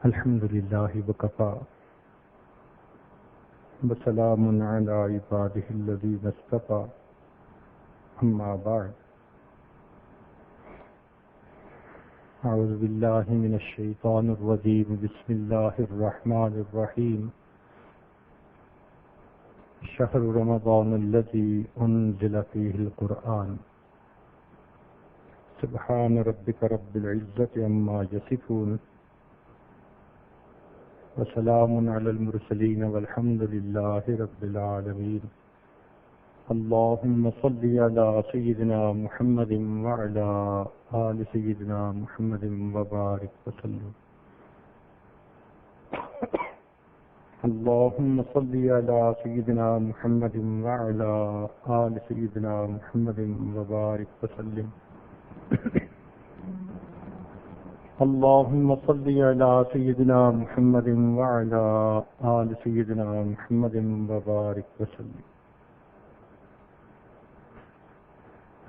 الحمد لله وكفى وسلام على عباده الذين اصطفى أما بعد أعوذ بالله من الشيطان الرجيم بسم الله الرحمن الرحيم شهر رمضان الذي أنزل فيه القرآن سبحان ربك رب العزة عما يصفون وسلام على المرسلين والحمد لله رب العالمين اللهم صل على سيدنا محمد وعلى آل سيدنا محمد وبارك وسلم اللهم صل على سيدنا محمد وعلى آل سيدنا محمد وبارك وسلم اللهم صل على سيدنا محمد وعلى آل سيدنا محمد وبارك وسلم.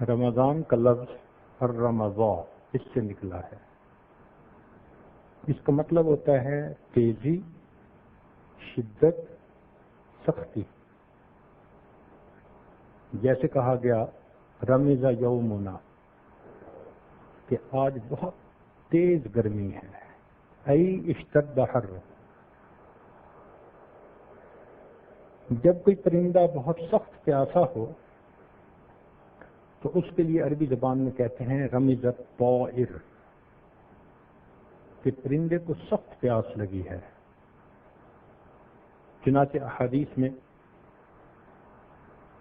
رمضان کا لفظ الرمضاء اس سے نکلا ہے. اس کا مطلب ہوتا ہے تیزی، شدت، سختی. جیسے کہا گیا رمض یومنا کہ آج بہت تیز گرمی ہے، ای اشتد حر. جب کوئی پرندہ بہت سخت پیاسا ہو تو اس کے لیے عربی زبان میں کہتے ہیں رمض الطائر، کہ پرندے کو سخت پیاس لگی ہے. چنانچہ احادیث میں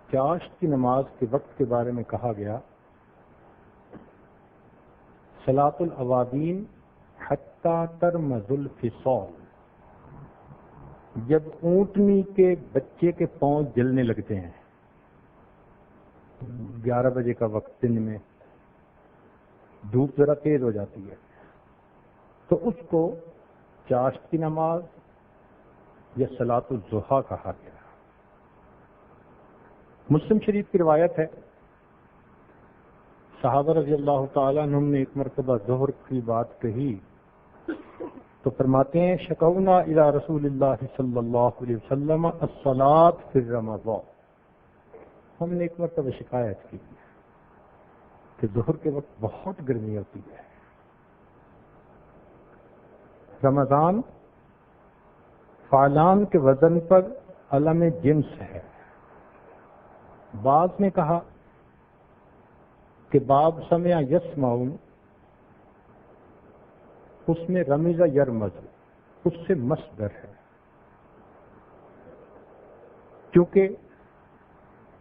چاشت کی نماز کے وقت کے بارے میں کہا گیا صلاۃ الاوابین حتی ترمز الفصال، جب اونٹنی کے بچے کے پاؤں جلنے لگتے ہیں. 11 بجے کا وقت دن میں دھوپ ذرا تیز ہو جاتی ہے تو اس کو چاشت کی نماز یا صلاۃ الضحیٰ کہا گیا. مسلم شریف کی روایت ہے، صحابہ رضی اللہ تعالیٰ عنہم نے ایک مرتبہ ظہر کی بات کہی تو فرماتے ہیں شکونا الی رسول اللہ صلی اللہ علیہ وسلم الصلاۃ فی رمضان. ہم نے ایک مرتبہ شکایت کی کہ ظہر کے وقت بہت گرمی ہوتی ہے. رمضان فعلان کے وزن پر علم جنس ہے. بعض نے کہا کہ باب سمع یسمعون، اس میں رمض یرمز اس سے مصدر ہے، کیونکہ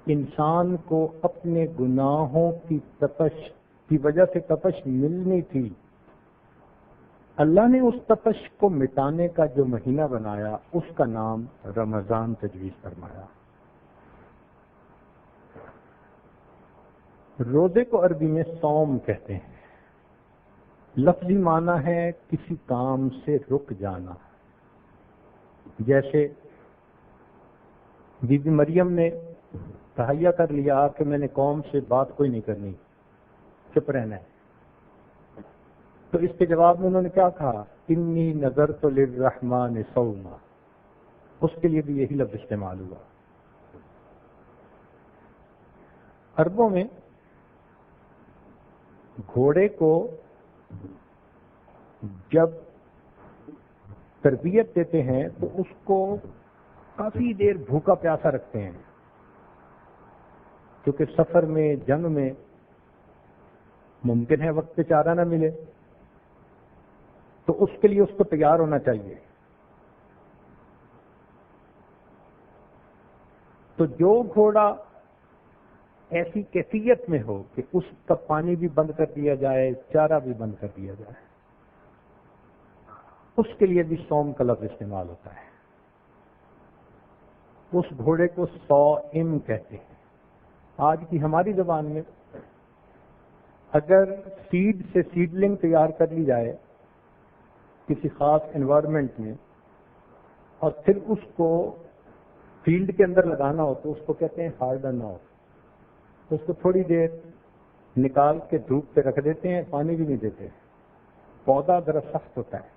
انسان کو اپنے گناہوں کی تپش کی وجہ سے تپش ملنی تھی. اللہ نے اس تپش کو مٹانے کا جو مہینہ بنایا اس کا نام رمضان تجویز فرمایا. روزے کو عربی میں صوم کہتے ہیں. لفظی معنی ہے کسی کام سے رک جانا. جیسے بی بی مریم نے تہیہ کر لیا کہ میں نے قوم سے بات کوئی نہیں کرنی، چپ رہنا ہے. تو اس کے جواب میں انہوں نے کیا کہا؟ انی نذرت للرحمن صوما. اس کے لیے بھی یہی لفظ استعمال ہوا. عربوں میں گھوڑے کو جب تربیت دیتے ہیں تو اس کو کافی دیر بھوکا پیاسا رکھتے ہیں، کیونکہ سفر میں، جنگ میں ممکن ہے وقت پہ چارہ نہ ملے، تو اس کے لیے اس کو تیار ہونا چاہیے. تو جو گھوڑا ایسی کیفیت میں ہو کہ اس کا پانی بھی بند کر دیا جائے، چارہ بھی بند کر دیا جائے، اس کے لیے بھی صوم کا لفظ استعمال ہوتا ہے. اس گھوڑے کو صائم کہتے ہیں. آج کی ہماری زبان میں اگر سیڈ سے سیڈلنگ تیار کر لی جائے کسی خاص انوائرمنٹ میں اور پھر اس کو فیلڈ کے اندر لگانا ہو تو اس کو کہتے ہیں ہارڈن آؤٹ. تو اس کو تھوڑی دیر نکال کے دھوپ پہ رکھ دیتے ہیں، پانی بھی نہیں دیتے. پودا ذرا سخت ہوتا ہے.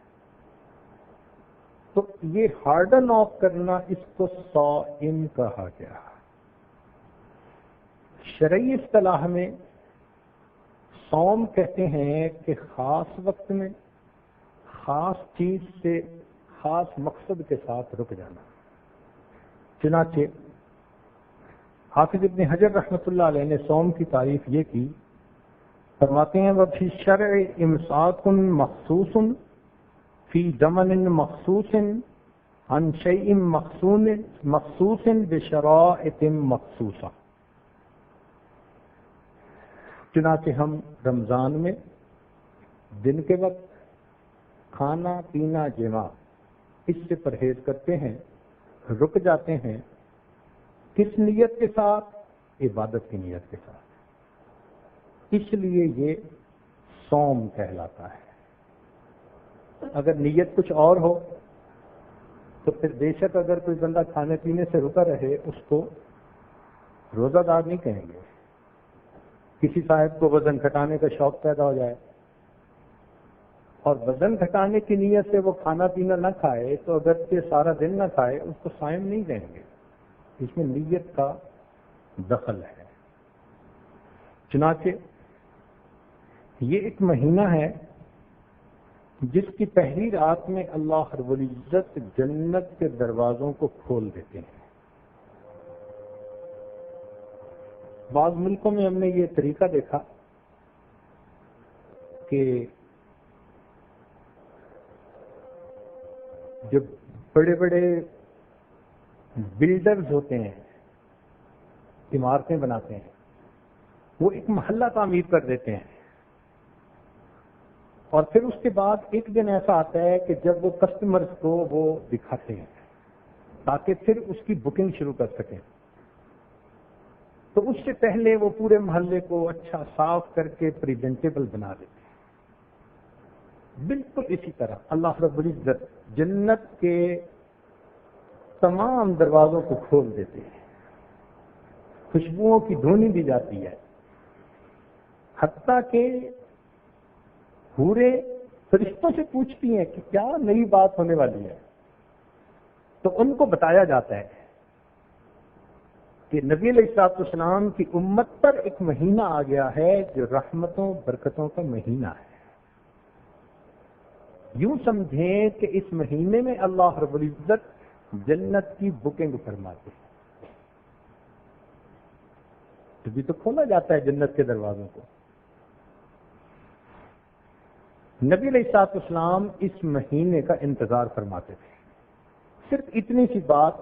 تو یہ ہارڈن آف کرنا اس کو صائم کہا گیا۔ شرعی اصطلاح میں صوم کہتے ہیں کہ خاص وقت میں خاص چیز سے خاص مقصد کے ساتھ رک جانا۔ چنانچہ حافظ ابن حجر رحمۃ اللہ علیہ نے صوم کی تعریف یہ کی، فرماتے ہیں وفی الشرع امساک مخصوص فی زمن مخصوص عن شیء مخصوص بشرائط مخصوصہ۔ چنانچہ ہم رمضان میں دن کے وقت کھانا پینا جماع اس سے پرہیز کرتے ہیں، رک جاتے ہیں، کس نیت کے ساتھ؟ عبادت کی نیت کے ساتھ، اس لیے یہ صوم کہلاتا ہے۔ اگر نیت کچھ اور ہو تو پھر بے شک اگر کوئی بندہ کھانے پینے سے رکا رہے اس کو روزہ دار نہیں کہیں گے۔ کسی صاحب کو وزن گھٹانے کا شوق پیدا ہو جائے اور وزن گھٹانے کی نیت سے وہ کھانا پینا نہ کھائے تو اگرچہ سارا دن نہ کھائے اس کو صائم نہیں کہیں گے، اس میں نیت کا دخل ہے۔ چنانچہ یہ ایک مہینہ ہے جس کی پہلی رات میں اللہ رب العزت جنت کے دروازوں کو کھول دیتے ہیں۔ بعض ملکوں میں ہم نے یہ طریقہ دیکھا کہ جو بڑے بڑے بلڈرز ہوتے ہیں، عمارتیں بناتے ہیں، وہ ایک محلہ تعمیر کر دیتے ہیں اور پھر اس کے بعد ایک دن ایسا آتا ہے کہ جب وہ کسٹمرز کو وہ دکھاتے ہیں تاکہ پھر اس کی بکنگ شروع کر سکیں، تو اس سے پہلے وہ پورے محلے کو اچھا صاف کر کے پریزنٹیبل بنا دیتے ہیں۔ بالکل اسی طرح اللہ رب العزت جنت کے تمام دروازوں کو کھول دیتے ہیں، خوشبوؤں کی دھونی دی جاتی ہے، حتیٰ کہ حوریں فرشتوں سے پوچھتی ہیں کہ کیا نئی بات ہونے والی ہے، تو ان کو بتایا جاتا ہے کہ نبی علیہ الصلوۃ والسلام کی امت پر ایک مہینہ آ گیا ہے جو رحمتوں برکتوں کا مہینہ ہے۔ یوں سمجھیں کہ اس مہینے میں اللہ رب العزت جنت کی بکنگ فرماتے ہیں، تبھی تو کھولا جاتا ہے جنت کے دروازوں کو۔ نبی علیہ الصلوۃ والسلام اس مہینے کا انتظار فرماتے تھے۔ صرف اتنی سی بات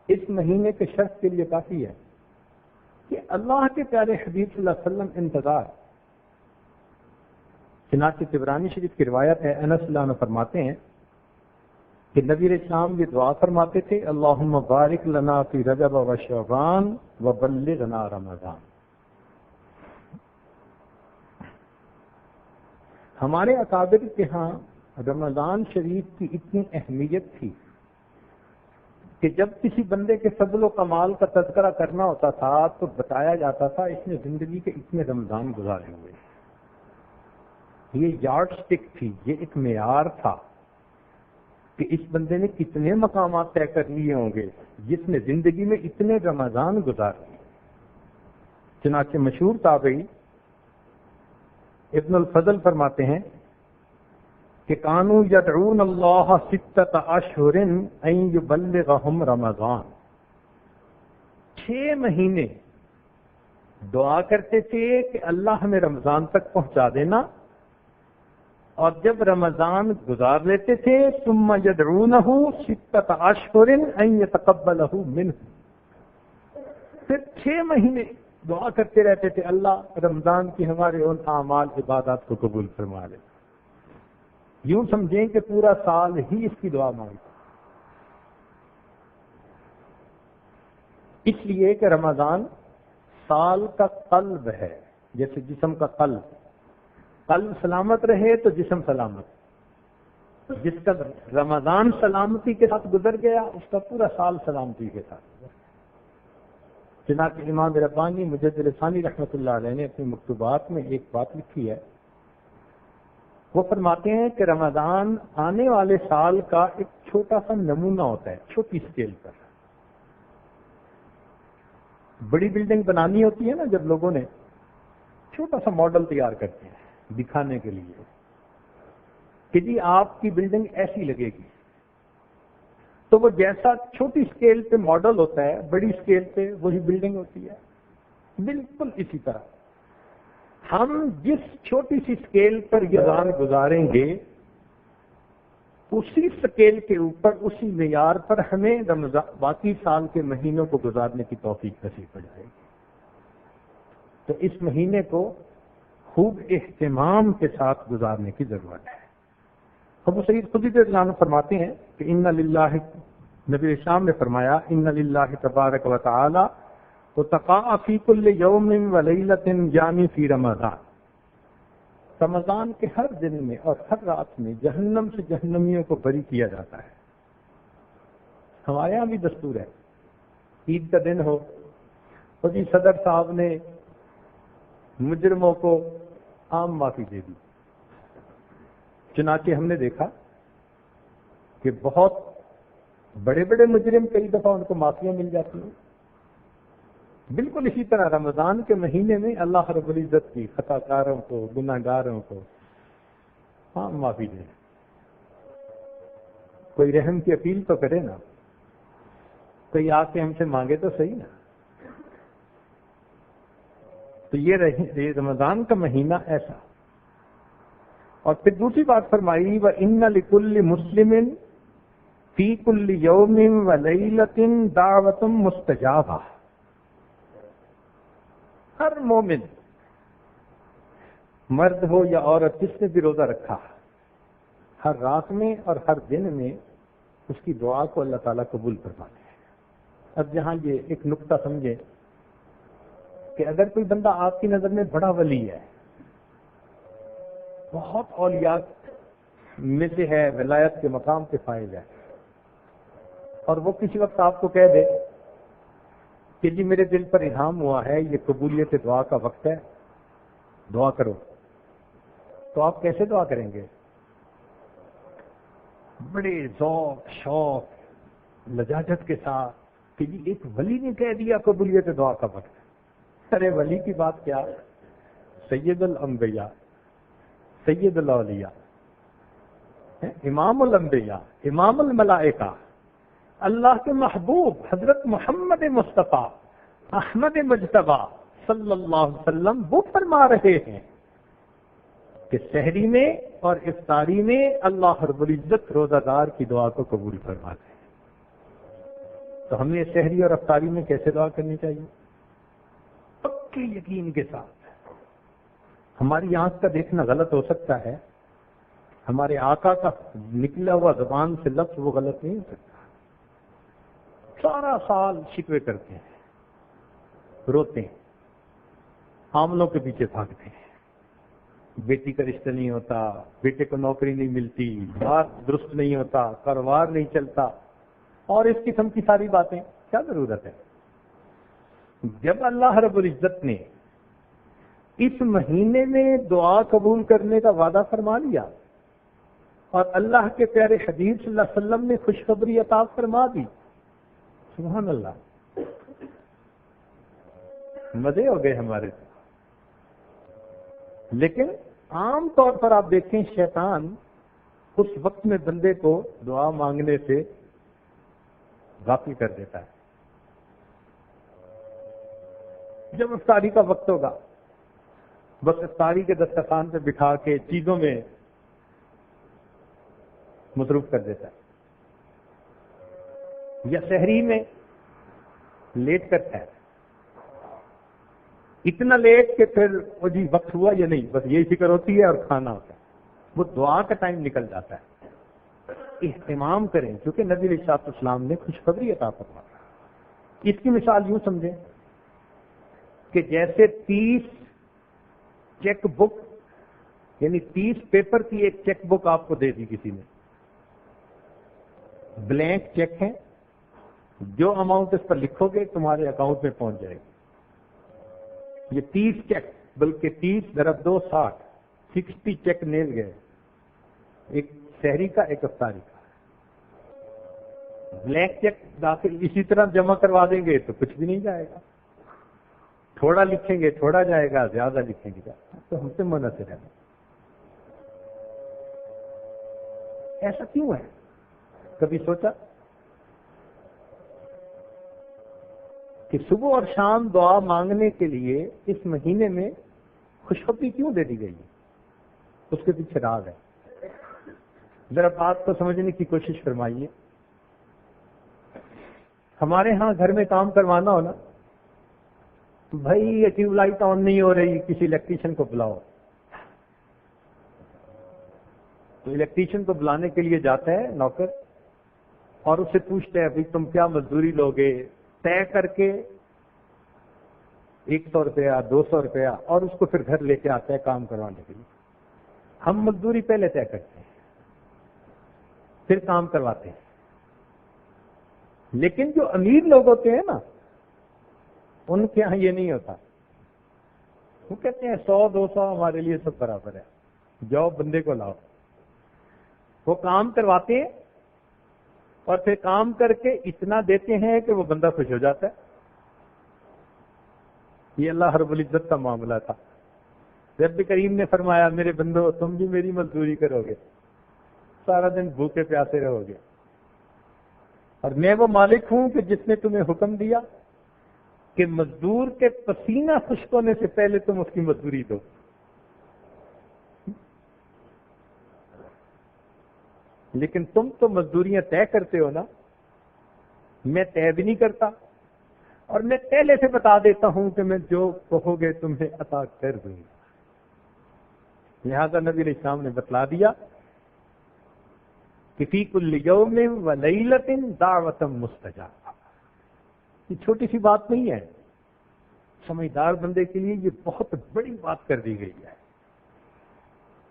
اس مہینے کے شخص کے لیے کافی ہے کہ اللہ کے پیارے حبیب صلی اللہ علیہ وسلم انتظار۔ چنانچہ طبرانی شریف کی روایت ہے، انس اللہ عنہ فرماتے ہیں کہ نبی علیہ السلام یہ دعا فرماتے تھے، اللہم بارک لنا فی رجب و شعبان وبلغنا رمضان۔ ہمارے اکابر کے ہاں رمضان شریف کی اتنی اہمیت تھی کہ جب کسی بندے کے فضل و کمال کا تذکرہ کرنا ہوتا تھا تو بتایا جاتا تھا اس نے زندگی کے اتنے رمضان گزارے ہوئے۔ یہ یارڈ سٹک تھی، یہ ایک معیار تھا کہ اس بندے نے کتنے مقامات طے کر لیے ہوں گے جس نے زندگی میں اتنے رمضان گزارے۔ چنانچہ مشہور تابعی ابن الفضل فرماتے ہیں کہ کانوا یدعون اللہ ستۃ اشہر ان یبلغہم رمضان، 6 مہینے دعا کرتے تھے کہ اللہ ہمیں رمضان تک پہنچا دینا، اور جب رمضان گزار لیتے تھے ثم یدعونہ ستۃ اشہر ان یتقبلہ منہ، پھر 6 مہینے دعا کرتے رہتے تھے اللہ رمضان کی ہمارے ان اعمال عبادات کو قبول فرما لے۔ یوں سمجھیں کہ پورا سال ہی اس کی دعا مانگتا، اس لیے کہ رمضان سال کا قلب ہے، جیسے جسم کا قلب سلامت رہے تو جسم سلامت، جس کا رمضان سلامتی کے ساتھ گزر گیا اس کا پورا سال سلامتی کے ساتھ۔ چنانچہ امام ربانی مجدد ثانی رحمۃ اللہ علیہ نے اپنی مکتوبات میں ایک بات لکھی ہے وہ فرماتے ہیں کہ رمضان آنے والے سال کا ایک چھوٹا سا نمونہ ہوتا ہے، چھوٹی اسکیل پر۔ بڑی بلڈنگ بنانی ہوتی ہے نا، جب لوگوں نے چھوٹا سا ماڈل تیار کرتے ہیں دکھانے کے لیے کہ جی آپ کی بلڈنگ ایسی لگے گی، تو وہ جیسا چھوٹی اسکیل پہ ماڈل ہوتا ہے، بڑی اسکیل پہ وہی بلڈنگ ہوتی ہے۔ بالکل اسی طرح ہم جس چھوٹی سی اسکیل پر یہ رمضان گزاریں گے، اسی اسکیل کے اوپر، اسی معیار پر ہمیں باقی سال کے مہینوں کو گزارنے کی توفیق نصیب ہو جائے گی۔ تو اس مہینے کو خوب اہتمام کے ساتھ گزارنے کی ضرورت ہے۔ ابو سعید خدری رضی اللہ عنہ فرماتے ہیں کہ ان للہ، نبی اسلام نے فرمایا ان للہ تبارک و تعالی وتقاء فی کل یوم ولیلۃ یعنی فی رمضان، رمضان کے ہر دن میں اور ہر رات میں جہنم سے جہنمیوں کو بری کیا جاتا ہے۔ ہمارے یہاں بھی دستور ہے، عید کا دن ہو تو جی صدر صاحب نے مجرموں کو عام معافی دے دی۔ چنانچہ ہم نے دیکھا کہ بہت بڑے بڑے مجرم کئی دفعہ ان کو معافیاں مل جاتی ہیں۔ بالکل اسی طرح رمضان کے مہینے میں اللہ رب العزت کی خطا کاروں کو، گناہ گاروں کو معافی دے۔ کوئی رحم کی اپیل تو کرے نا، کوئی آ کے ہم سے مانگے تو صحیح نا۔ تو یہ رمضان کا مہینہ ایسا۔ اور پھر دوسری بات فرمائی وَإِنَّ لِكُلِّ مُسْلِمٍ فِي كُلِّ يَوْمٍ وَلَيْلَةٍ دَعْوَةٌ مُسْتَجَابَةٌ، ہر مومن، مرد ہو یا عورت، جس نے بھی روزہ رکھا، ہر رات میں اور ہر دن میں اس کی دعا کو اللہ تعالیٰ قبول فرماتے ہیں۔ اب یہاں یہ ایک نقطہ سمجھیں کہ اگر کوئی بندہ آپ کی نظر میں بڑا ولی ہے، بہت اولیاء میں سے ہے، ولایت کے مقام پہ فائز ہے، اور وہ کسی وقت آپ کو کہہ دے کہ جی میرے دل پر الہام ہوا ہے، یہ قبولیت دعا کا وقت ہے، دعا کرو، تو آپ کیسے دعا کریں گے؟ بڑے ذوق، شوق، لجاجت کے ساتھ کہ جی ایک ولی نے کہہ دیا قبولیت دعا کا وقت ہے۔ ارے ولی کی بات کیا، سید الانبیاء، سید الاولیاء، امام الانبیاء، امام الملائکہ، اللہ کے محبوب حضرت محمد مصطفیٰ احمد مجتبی صلی اللہ علیہ وسلم وہ فرما رہے ہیں کہ سحری میں اور افطاری میں اللہ رب العزت روزہ دار کی دعا کو قبول فرماتے ہیں۔ تو ہمیں سحری اور افطاری میں کیسے دعا کرنی چاہیے؟ پکے یقین کے ساتھ۔ ہماری آنکھ کا دیکھنا غلط ہو سکتا ہے، ہمارے آقا کا نکلا ہوا زبان سے لفظ وہ غلط نہیں ہو سکتا۔ سارا سال شکوے کرتے ہیں، روتے ہیں، حاملوں کے پیچھے بھاگتے ہیں، بیٹی کا رشتہ نہیں ہوتا، بیٹے کو نوکری نہیں ملتی، بات درست نہیں ہوتا، کاروبار نہیں چلتا، اور اس قسم کی ساری باتیں۔ کیا ضرورت ہے؟ جب اللہ رب العزت نے اس مہینے میں دعا قبول کرنے کا وعدہ فرما لیا اور اللہ کے پیارے حبیب صلی اللہ علیہ وسلم نے خوشخبری عطا فرما دی، سبحان اللہ، مزے ہو گئے ہمارے۔ لیکن عام طور پر آپ دیکھیں شیطان اس وقت میں بندے کو دعا مانگنے سے غافل کر دیتا ہے۔ جب افطاری کا وقت ہوگا، بس افطاری کے دسترخوان پہ بٹھا کے چیزوں میں مصروف کر دیتا ہے، یا سحری میں لیٹ کرتا ہے، اتنا لیٹ کہ پھر وہ جی وقت ہوا یا نہیں، بس یہی فکر ہوتی ہے اور کھانا ہوتا ہے، وہ دعا کا ٹائم نکل جاتا ہے۔ اہتمام کریں، کیونکہ نبی علیہ الصلوۃ والسلام نے خوشخبری عطا فرمائی۔ اس کی مثال یوں سمجھیں کہ جیسے 30 چیک بک، یعنی 30 پیپر کی ایک چیک بک آپ کو دے دی کسی نے، بلینک چیک ہے، جو اماؤنٹ اس پر لکھو گے تمہارے اکاؤنٹ میں پہنچ جائے گی۔ یہ 30 چیک، بلکہ 30 × 2 = 60 چیک نیل گئے، ایک شہری کا ایک افطاری کا. بلینک چیک داخل اسی طرح جمع کروا دیں گے تو کچھ بھی نہیں جائے گا. تھوڑا لکھیں گے تھوڑا جائے گا, زیادہ لکھیں گے تو ہم سے منحصر ہے. ایسا کیوں ہے؟ کبھی سوچا کہ صبح اور شام دعا مانگنے کے لیے اس مہینے میں خوشخبری کیوں دے دی گئی ہے؟ اس کے پیچھے راز ہے. ذرا بات کو سمجھنے کی کوشش فرمائیے. ہمارے ہاں گھر میں کام کروانا ہونا, بھائی یہ ٹیوب لائٹ آن نہیں ہو رہی, کسی الیکٹریشین کو بلاؤ. تو الیکٹریشین کو بلانے کے لیے جاتا ہے نوکر اور اس سے پوچھتا ہے بھائی تم کیا مزدوری لوگے, طے کر کے 100 روپیہ 200 روپیہ, اور اس کو پھر گھر لے کے آتا ہے کام کروانے کے لیے. ہم مزدوری پہلے طے کرتے ہیں پھر کام کرواتے ہیں. لیکن جو امیر لوگ ہوتے ہیں نا, ان کے یہاں یہ نہیں ہوتا. وہ کہتے ہیں 100 200 ہمارے لیے سب برابر ہے, جاؤ بندے کو لاؤ. وہ کام کرواتے ہیں اور پھر کام کر کے اتنا دیتے ہیں کہ وہ بندہ خوش ہو جاتا ہے. یہ اللہ رب العزت کا معاملہ تھا. رب کریم نے فرمایا میرے بندو تم بھی میری مزدوری کرو گے, سارا دن بھوکے پیاسے رہو گے, اور میں وہ مالک ہوں کہ جس نے تمہیں حکم دیا کہ مزدور کے پسینہ خشک ہونے سے پہلے تم اس کی مزدوری دو. لیکن تم تو مزدوریاں طے کرتے ہو نا, میں طے بھی نہیں کرتا, اور میں پہلے سے بتا دیتا ہوں کہ میں جو کہو گے تمہیں عطا کر دوں گا. لہذا نبی علیہ السلام نے بتلا دیا کہ فی کل یوم و لیلۃ دعوۃ مستجابہ. یہ چھوٹی سی بات نہیں ہے, سمجھدار بندے کے لیے یہ بہت بڑی بات کر دی گئی ہے.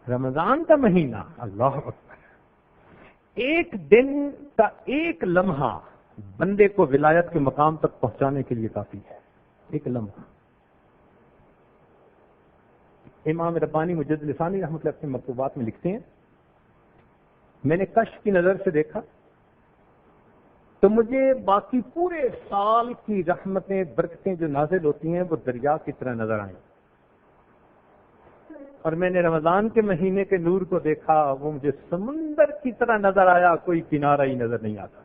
رمضان کا مہینہ, اللہ اکبر, ایک دن کا ایک لمحہ بندے کو ولایت کے مقام تک پہنچانے کے لیے کافی ہے. ایک لمحہ. امام ربانی مجد لسانی رحمۃ اللہ اپنے مکتوبات میں لکھتے ہیں, میں نے کشف کی نظر سے دیکھا تو مجھے باقی پورے سال کی رحمتیں برکتیں جو نازل ہوتی ہیں وہ دریا کی طرح نظر آئیں, اور میں نے رمضان کے مہینے کے نور کو دیکھا, وہ مجھے سمندر کی طرح نظر آیا, کوئی کنارہ ہی نظر نہیں آتا.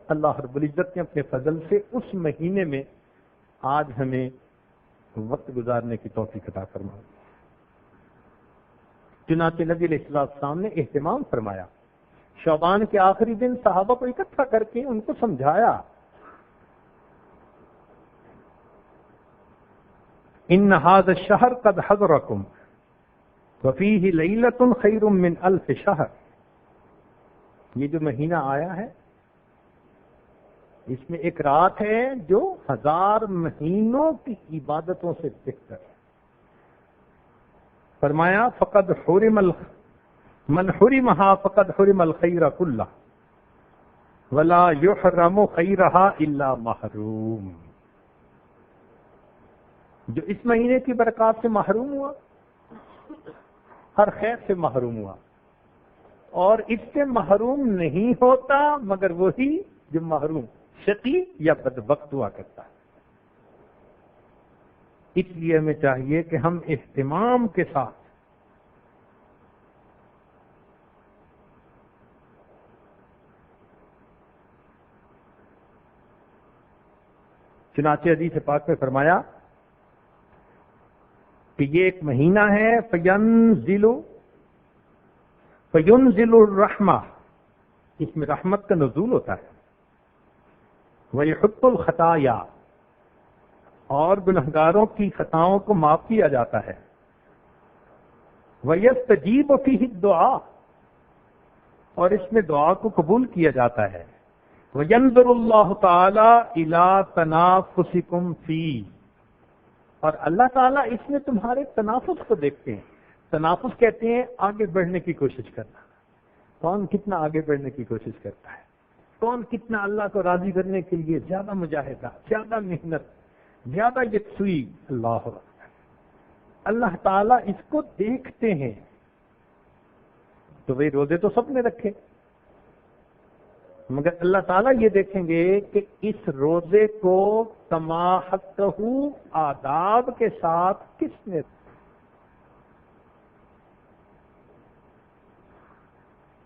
اللہ رب العزت نے اپنے فضل سے اس مہینے میں آج ہمیں وقت گزارنے کی توفیق عطا فرمائی. چنانچہ نبی علیہ السلام نے اہتمام فرمایا, شعبان کے آخری دن صحابہ کو اکٹھا کر کے ان کو سمجھایا ان هذا الشهر قد حضركم وفيه ليلة خير من 1000 شهر. یہ جو مہینہ آیا ہے اس میں ایک رات ہے جو 1000 مہینوں کی عبادتوں سے بہتر ہے. فرمایا فقد حرم من حرمها فقد حرم الخير كله ولا يحرم خيرها الا محروم. جو اس مہینے کی برکات سے محروم ہوا ہر خیر سے محروم ہوا, اور اس سے محروم نہیں ہوتا مگر وہی جو محروم شقی یا بدبخت ہوا کرتا ہے. اس لیے ہمیں چاہیے کہ ہم اہتمام کے ساتھ چنانچہ حدیث پاک میں فرمایا کہ یہ ایک مہینہ ہے فینزل الرحمہ, اس میں رحمت کا نزول ہوتا ہے. وَيَحُطُّ الْخَطَايَا, اور گنہگاروں کی خطاؤں کو معاف کیا جاتا ہے. وَيَسْتَجِيبُ فِيهِ الدُّعَاء, اور اس میں دعا کو قبول کیا جاتا ہے. وَيَنظُرُ اللَّهُ تَعَالَى إِلَى تَنَافُسِكُمْ فِيهِ, اور اللہ تعالیٰ اس میں تمہارے تنافس کو دیکھتے ہیں. تنافس کہتے ہیں آگے بڑھنے کی کوشش کرنا. کون کتنا آگے بڑھنے کی کوشش کرتا ہے, کون کتنا اللہ کو راضی کرنے کے لیے زیادہ مجاہدہ, زیادہ محنت, زیادہ یکسوئی. اللہ اکبر. اللہ تعالیٰ اس کو دیکھتے ہیں، تو وہی روزے تو سب نے رکھے، مگر اللہ تعالیٰ یہ دیکھیں گے کہ اس روزے کو کما حقہ آداب کے ساتھ کس نے.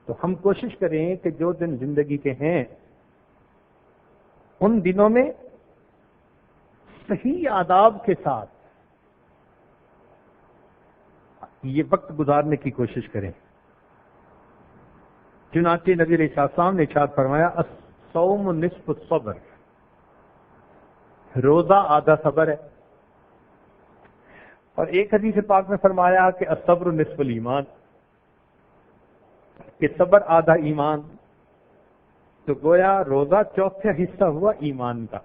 تو ہم کوشش کریں کہ جو دن زندگی کے ہیں ان دنوں میں صحیح آداب کے ساتھ یہ وقت گزارنے کی کوشش کریں. چنانچہ نبی علیہ السلام نے ارشاد فرمایا الصوم نصف الصبر، روزہ آدھا صبر ہے. اور ایک حدیث پاک میں فرمایا کہ الصبر نصف الایمان، کہ صبر آدھا ایمان. تو گویا روزہ چوتھا حصہ ہوا ایمان کا.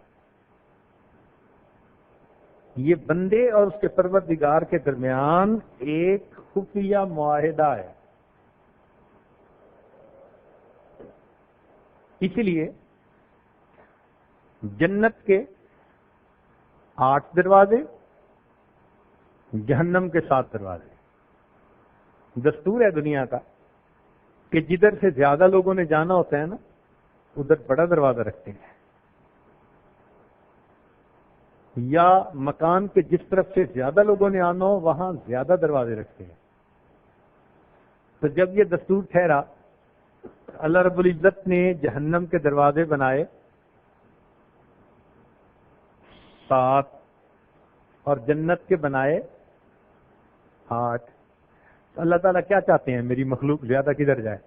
یہ بندے اور اس کے پروردگار کے درمیان ایک خفیہ معاہدہ ہے. اسی لیے جنت کے 8 دروازے، جہنم کے 7 دروازے. دستور ہے دنیا کا کہ جدھر سے زیادہ لوگوں نے جانا ہوتا ہے نا ادھر بڑا دروازہ رکھتے ہیں، یا مکان کے جس طرف سے زیادہ لوگوں نے آنا ہو وہاں زیادہ دروازے رکھتے ہیں. تو جب یہ دستور ٹھہرا، اللہ رب العزت نے جہنم کے دروازے بنائے 7 اور جنت کے بنائے 8. اللہ تعالیٰ کیا چاہتے ہیں؟ میری مخلوق زیادہ کدھر جائے؟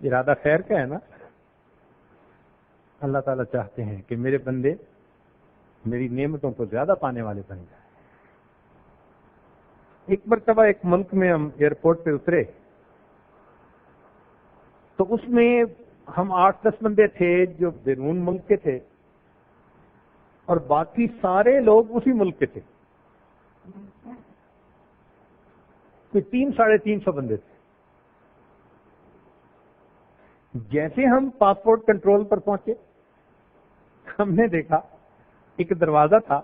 ارادہ خیر کا ہے نا. اللہ تعالیٰ چاہتے ہیں کہ میرے بندے میری نعمتوں کو زیادہ پانے والے بن جائیں. ایک مرتبہ ایک ملک میں ہم ایئرپورٹ پہ اترے تو اس میں ہم 8-10 بندے تھے جو بیرون ملک کے تھے اور باقی سارے لوگ اسی ملک کے تھے. کوئی 300-350 بندے تھے. جیسے ہم پاسپورٹ کنٹرول پر پہنچے ہم نے دیکھا ایک دروازہ تھا،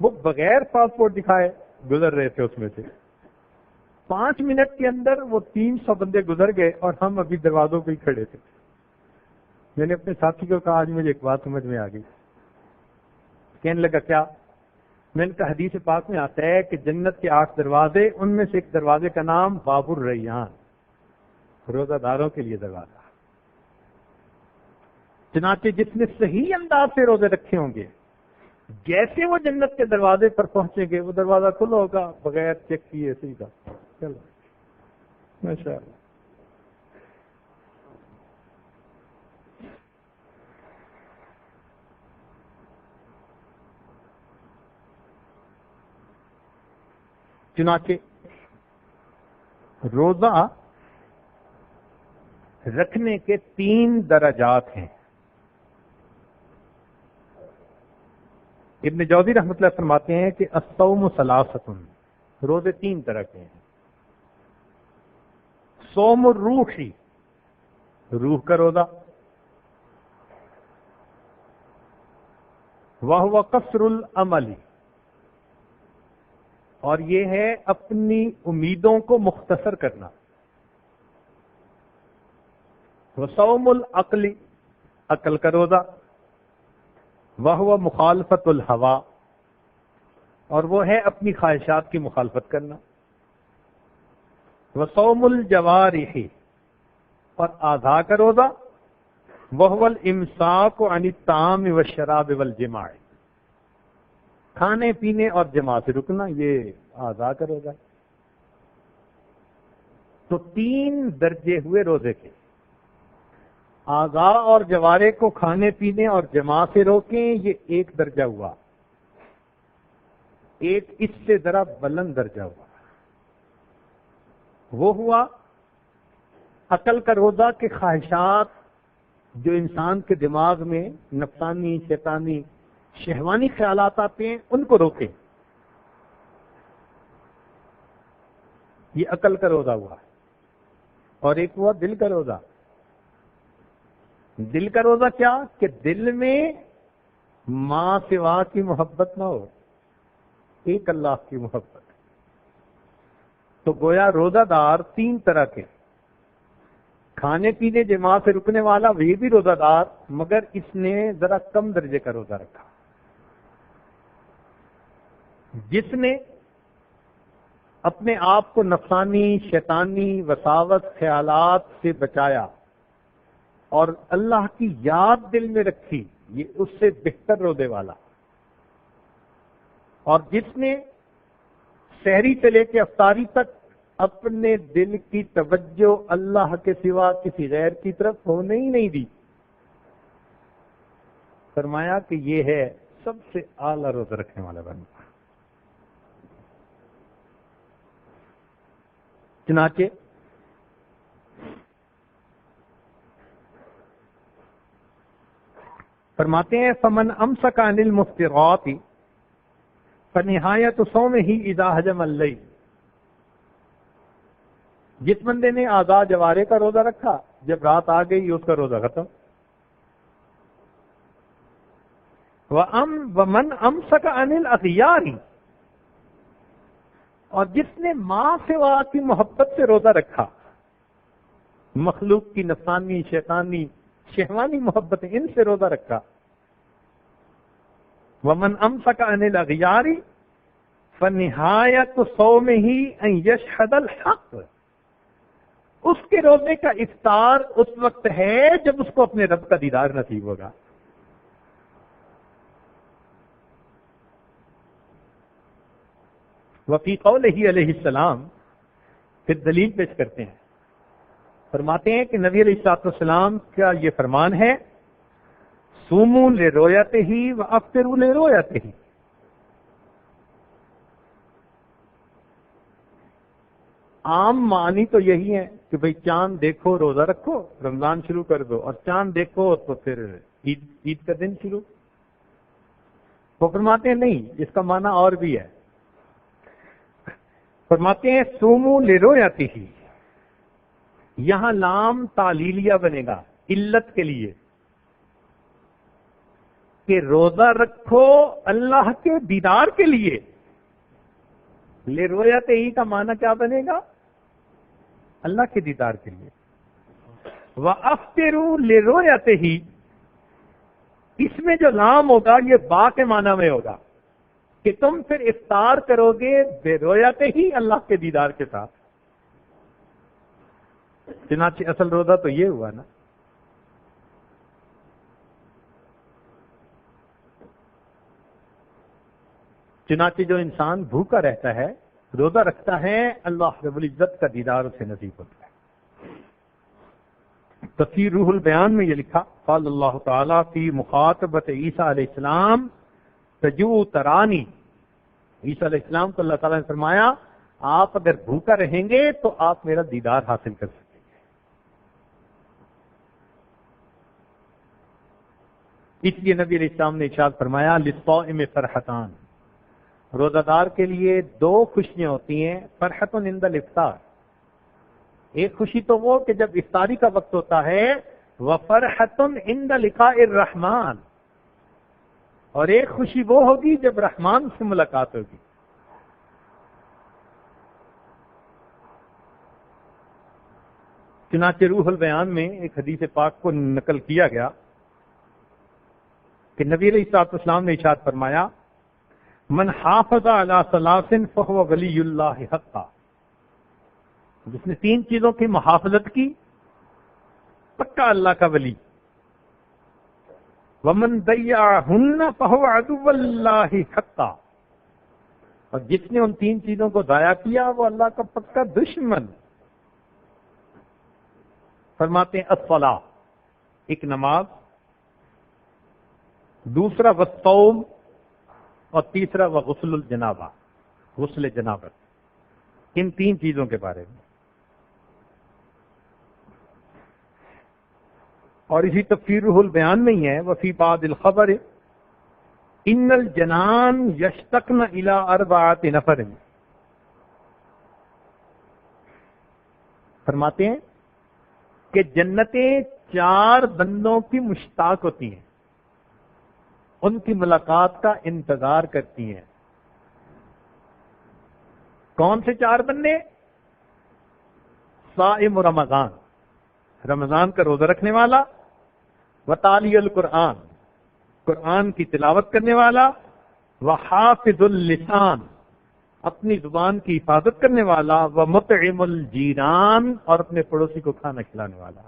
وہ بغیر پاسپورٹ دکھائے گزر رہے تھے. اس میں سے 5 منٹ کے اندر وہ 300 بندے گزر گئے اور ہم ابھی دروازوں پہ ہی کھڑے تھے. میں نے اپنے ساتھی کو کہا آج مجھے ایک بات سمجھ میں آ گئی. کہنے لگا کیا؟ میں نے کہا حدیث پاک میں آتا ہے کہ جنت کے 8 دروازے، ان میں سے ایک دروازے کا نام باب الریان، روزہ داروں کے لیے دروازہ. چنانچہ جس نے صحیح انداز سے روزے رکھے ہوں گے جیسے وہ جنت کے دروازے پر پہنچیں گے وہ دروازہ کھلا ہوگا بغیر چیک کیے سیدھا. چلو ماشاءاللہ. چنانچہ روزہ رکھنے کے 3 درجات ہیں. ابن جوزی رحمۃ اللہ فرماتے ہیں کہ الصوم ثلاثۃ، روزے 3 طرح کے ہیں. صوم الروحی، روح کا روزہ، وہو قصر العمل، اور یہ ہے اپنی امیدوں کو مختصر کرنا. وصوم العقل، عقل کا روزہ، وہو مخالفت الہوا، اور وہ ہے اپنی خواہشات کی مخالفت کرنا. وصوم الجوارح، اور اعضاء کا روزہ، وہو الامساک عن الطعام والشراب والجماع، کھانے پینے اور جماع سے رکنا، یہ اعضاء کا روزہ. تو 3 درجے ہوئے روزے کے. اعضاء اور جوارے کو کھانے پینے اور جماع سے روکیں، یہ 1 درجہ ہوا. ایک اس سے ذرا بلند درجہ ہوا، وہ ہوا عقل کا روزہ کے خواہشات جو انسان کے دماغ میں نفسانی، شیطانی، شہوانی خیالات آتے ہیں ان کو روکیں. یہ عقل کا روزہ ہوا. اور ایک ہوا دل کا روزہ. دل کا روزہ کیا؟ کہ دل میں ماں سوا کی محبت نہ ہو. ایک اللہ کی محبت. تو گویا روزہ دار تین طرح کے، کھانے پینے جماع سے رکنے والا وہ بھی روزہ دار، مگر اس نے ذرا کم درجے کا روزہ رکھا. جس نے اپنے آپ کو نفسانی شیطانی وساوس خیالات سے بچایا اور اللہ کی یاد دل میں رکھی، یہ اس سے بہتر روزے والا. اور جس نے سحری سے لے کے افطاری تک اپنے دل کی توجہ اللہ کے سوا کسی غیر کی طرف ہونے ہی نہیں دی، فرمایا کہ یہ ہے سب سے اعلیٰ روزہ رکھنے والا بندہ. چنانچہ فرماتے ہیں فمن امسک عن المفطرات فنہایت صومہ اذا حجم اللیل، جس بندے نے آزاد جوارے کا روزہ رکھا، جب رات آ گئی اس کا روزہ ختم. ومن امسک عن الاغیار، اور جس نے ماں سوا کی محبت سے روزہ رکھا، مخلوق کی نفسانی شیطانی شہوانی محبت ان سے روزہ رکھا. ومن امسک عن الاغیار فنہایت صومہ ان یشہد الحق، اس کے روزے کا افطار اس وقت ہے جب اس کو اپنے رب کا دیدار نصیب ہوگا. وفی قولہ علیہ السلام، پھر دلیل پیش کرتے ہیں، فرماتے ہیں کہ نبی علیہ السلام کا یہ فرمان ہے صوموا لرؤیتہ وافطروا لرؤیتہ. عام معنی تو یہی ہے کہ بھئی چاند دیکھو روزہ رکھو، رمضان شروع کر دو، اور چاند دیکھو تو پھر عید کا دن شروع. وہ فرماتے ہیں نہیں، اس کا معنی اور بھی ہے. فرماتے ہیں صوموا لرؤیتہ، یہاں لام تعلیلیہ بنے گا علت کے لیے، کہ روزہ رکھو اللہ کے دیدار کے لیے. لرؤیتہ کا معنی کیا بنے گا؟ اللہ کے دیدار کے لیے. وَأَفْطِرُوا لِرُؤْيَتِهِ، اس میں جو لام ہوگا یہ با کے معنی میں ہوگا کہ تم پھر افطار کرو گے بے رویت ہی اللہ کے دیدار کے ساتھ. چنانچہ اصل روزہ تو یہ ہوا نا. چنانچہ جو انسان بھوکا رہتا ہے روزہ رکھتا ہے، اللہ رب العزت کا دیدار اسے نصیب ہوتا ہے. تفسیر روح البیان میں یہ لکھا قال اللہ تعالیٰ فی مخاطبت عیسیٰ علیہ السلام تجو ترانی، عیسیٰ علیہ السلام کو اللہ تعالیٰ نے فرمایا آپ اگر بھوکا رہیں گے تو آپ میرا دیدار حاصل کر سکیں گے. اس لیے نبی علیہ السلام نے ارشاد فرمایا للصائم فرحتان، روزہ دار کے لیے دو خوشیاں ہوتی ہیں. فرحت عند الافطار، ایک خوشی تو وہ کہ جب افطاری کا وقت ہوتا ہے، وفرحت عند لقاء الرحمن، اور ایک خوشی وہ ہوگی جب رحمان سے ملاقات ہوگی. چنانچہ روح البیان میں ایک حدیث پاک کو نقل کیا گیا کہ نبی علیہ الصلوۃ والسلام نے ارشاد فرمایا من حافظ علی ثلاث فهو ولی اللہ حقا، جس نے تین چیزوں کی محافظت کی پکا اللہ کا ولی. ومن ضیعہن فهو عدو اللہ حقا، اور جس نے ان تین چیزوں کو ضائع کیا وہ اللہ کا پکا دشمن. فرماتے ہیں الصلاۃ، ایک نماز، دوسرا والصوم، اور تیسرا وغسل الجنابہ، غسل جنابت. ان تین چیزوں کے بارے میں. اور اسی تفسیر روح البیان میں ہی ہے وفی بعض الخبر ان الجنان یشتقن الی اربعۃ نفر، فرماتے ہیں کہ جنتیں چار بندوں کی مشتاق ہوتی ہیں، ان کی ملاقات کا انتظار کرتی ہیں. کون سے 4 بندے؟ صائم رمضان، رمضان کا روزہ رکھنے والا، وتالی القرآن، قرآن کی تلاوت کرنے والا، وحافظ اللسان، اپنی زبان کی حفاظت کرنے والا، ومطعم الجیران، اور اپنے پڑوسی کو کھانا کھلانے والا۔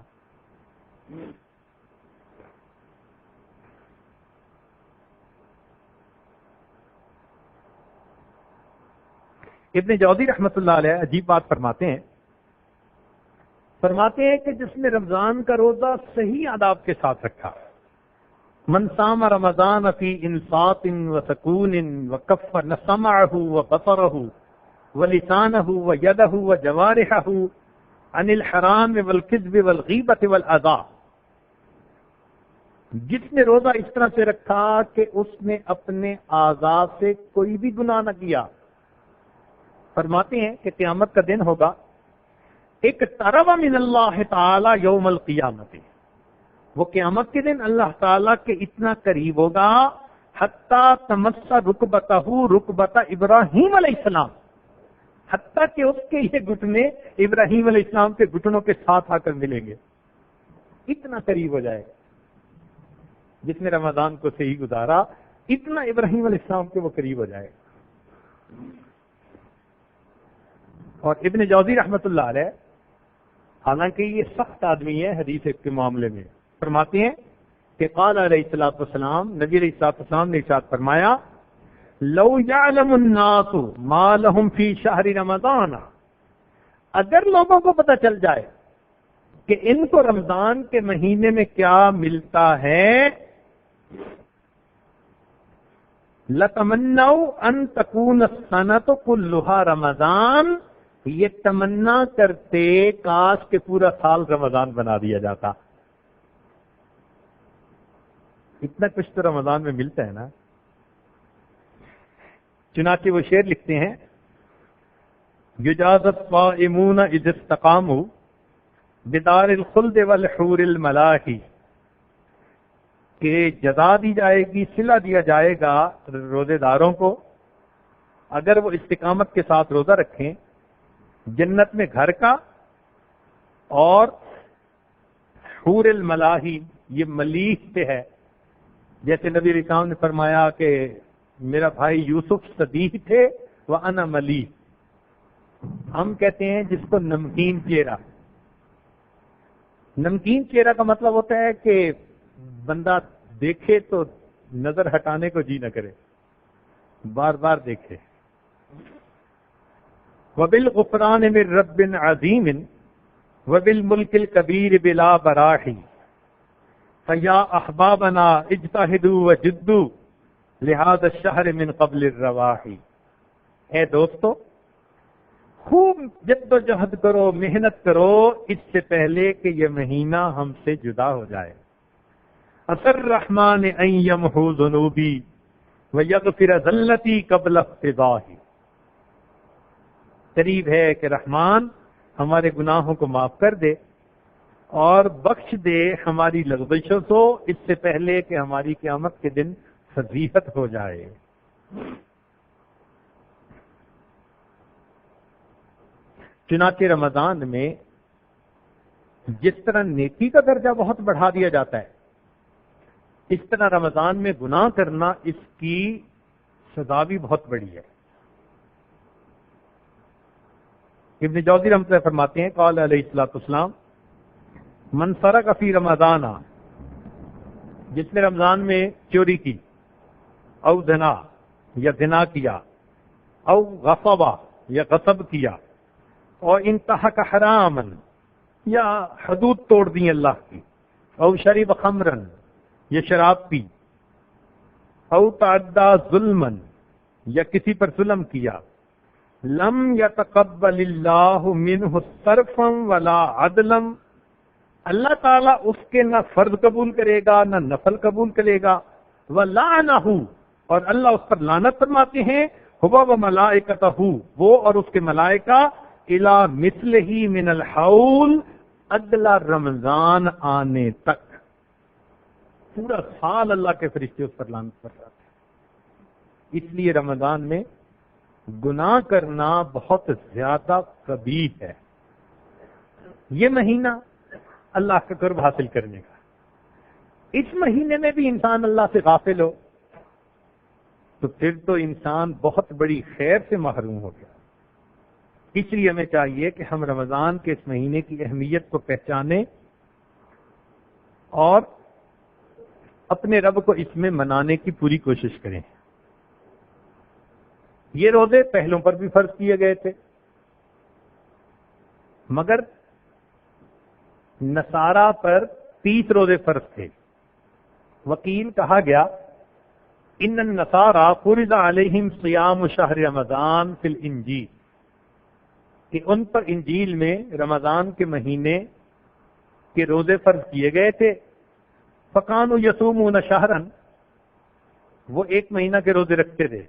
ابن جوزی رحمۃ اللہ علیہ عجیب بات فرماتے ہیں کہ جس نے رمضان کا روزہ صحیح آداب کے ساتھ رکھا، من صام رمضان فی انصات وسکون وکف سمعہ وبصرہ ولسانہ ویدہ وجوارحہ عن الحرام والکذب والغیبۃ والاذی، جس نے روزہ اس طرح سے رکھا کہ اس نے اپنے اعضاء سے کوئی بھی گناہ نہ کیا، فرماتے ہیں کہ قیامت کا دن ہوگا، ایک طرف من اللہ تعالی یوم القیامت، وہ قیامت کے دن اللہ تعالیٰ کے اتنا قریب ہوگا، حتی تمس رکبتہ رکبت ابراہیم علیہ السلام، حتیٰ کہ اس کے یہ گھٹنے ابراہیم علیہ السلام کے گھٹنوں کے ساتھ آ کر ملیں گے، اتنا قریب ہو جائے گا۔ جس نے رمضان کو صحیح گزارا، اتنا ابراہیم علیہ السلام کے وہ قریب ہو جائے گا۔ اور ابن جوزی رحمۃ اللہ علیہ، حالانکہ یہ سخت آدمی ہے حدیث کے معاملے میں، فرماتے ہیں کہ قال علیہ الصلوۃ والسلام، نبی علیہ الصلوۃ والسلام نے ارشاد فرمایا، لو یعلم الناس ما لهم فی شہر رمضان، اگر لوگوں کو پتہ چل جائے کہ ان کو رمضان کے مہینے میں کیا ملتا ہے، لتمنوا ان تکون السنۃ کلھا رمضان، یہ تمنا کرتے کاش کہ پورا سال رمضان بنا دیا جاتا۔ اتنا کچھ تو رمضان میں ملتا ہے نا۔ چنانچہ وہ شعر لکھتے ہیں، یجاز الصائمون اذا استقاموا بدار الخلد والحور الملاحی، کہ جزا دی جائے گی، صلہ دیا جائے گا روزے داروں کو اگر وہ استقامت کے ساتھ روزہ رکھیں، جنت میں گھر کا، اور حور الملاحی، یہ ملیح سے ہے، جیسے نبی علیہ السلام نے فرمایا کہ میرا بھائی یوسف صدیق تھے وَأَنَا مَلِيح، ہم کہتے ہیں جس کو نمکین چہرہ۔ نمکین چہرہ کا مطلب ہوتا ہے کہ بندہ دیکھے تو نظر ہٹانے کو جی نہ کرے، بار بار دیکھے۔ وَبِالْغُفْرَانِ مِنْ رَبٍّ عَظِيمٍ وَبِالْمُلْكِ الْكَبِيرِ بِلَا بَرَاحِ فَيَا أَحْبَابَنَا اجْتَهِدُوا وَجِدُّوا لِهَذَا الشَّهْرِ مِنْ قَبْلِ الرَّوَاحِ، اے دوستو خوب جد و جہد کرو، محنت کرو اس سے پہلے کہ یہ مہینہ ہم سے جدا ہو جائے۔ عسى الرحمن ان يمحو ذنوبي ويغفر ذلتي قبل اقتضائه، قریب ہے کہ رحمان ہمارے گناہوں کو معاف کر دے اور بخش دے ہماری لغزشوں کو اس سے پہلے کہ ہماری قیامت کے دن فضیحت ہو جائے۔ چنانچہ رمضان میں جس طرح نیکی کا درجہ بہت بڑھا دیا جاتا ہے، اس طرح رمضان میں گناہ کرنا اس کی سزا بھی بہت بڑی ہے۔ ابن جوزی رحمۃ اللہ فرماتے ہیں، قال علیہ الصلوۃ والسلام، من سرق فی رمضان، جس نے رمضان میں چوری کی، او زنا یا زنا کیا، او غصب یا غصب کیا، اور انتہک حراما یا حدود توڑ دی اللہ کی، او شرب خمرا یا شراب پی، او تعدی ظلما یا کسی پر ظلم کیا، لم یتقبل اللہ منہ صرفا ولا عدلا، اللہ تعالیٰ اس کے نہ فرض قبول کرے گا نہ نفل قبول کرے گا، ولعنہ، اور اللہ اس پر لعنت فرماتے ہیں، ہوا وملائکتہ، وہ اور اس کے ملائکہ، الی مثلہ من الحول، اگلا رمضان آنے تک، پورا سال اللہ کے فرشتے اس پر لعنت فرماتے ہیں۔ اس لیے رمضان میں گناہ کرنا بہت زیادہ قبیح ہے. یہ مہینہ اللہ کا قرب حاصل کرنے کا، اس مہینے میں بھی انسان اللہ سے غافل ہو تو پھر تو انسان بہت بڑی خیر سے محروم ہو گیا. اس لیے ہمیں چاہیے کہ ہم رمضان کے اس مہینے کی اہمیت کو پہچانیں اور اپنے رب کو اس میں منانے کی پوری کوشش کریں. یہ روزے پہلوں پر بھی فرض کیے گئے تھے، مگر نصارہ پر 30 روزے فرض تھے. وکیل کہا گیا ان النصارى فرض علیہم صیام شہر رمضان فی الانجیل، کہ ان پر انجیل میں رمضان کے مہینے کے روزے فرض کیے گئے تھے. فکانوا یصومون شہرا، وہ ایک مہینہ کے روزے رکھتے تھے.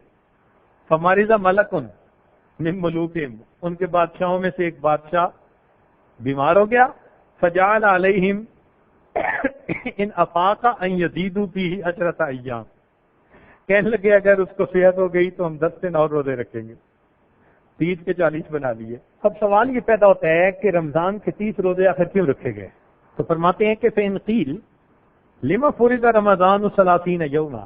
فمرض ملک من ملوکہم، ان کے بادشاہوں میں سے ایک بادشاہ بیمار ہو گیا. فجعل علیہم ان افاق ان یزیدوا فیہ 10 ایام، کہنے لگے اگر اس کو صحت ہو گئی تو ہم 10 دن اور روزے رکھیں گے. 30 کے 40 بنا لیے. اب سوال یہ پیدا ہوتا ہے کہ رمضان کے 30 روزے آخر کیوں رکھے گئے؟ تو فرماتے ہیں کہ فإن قیل لما فرض رمضان 30 یوما،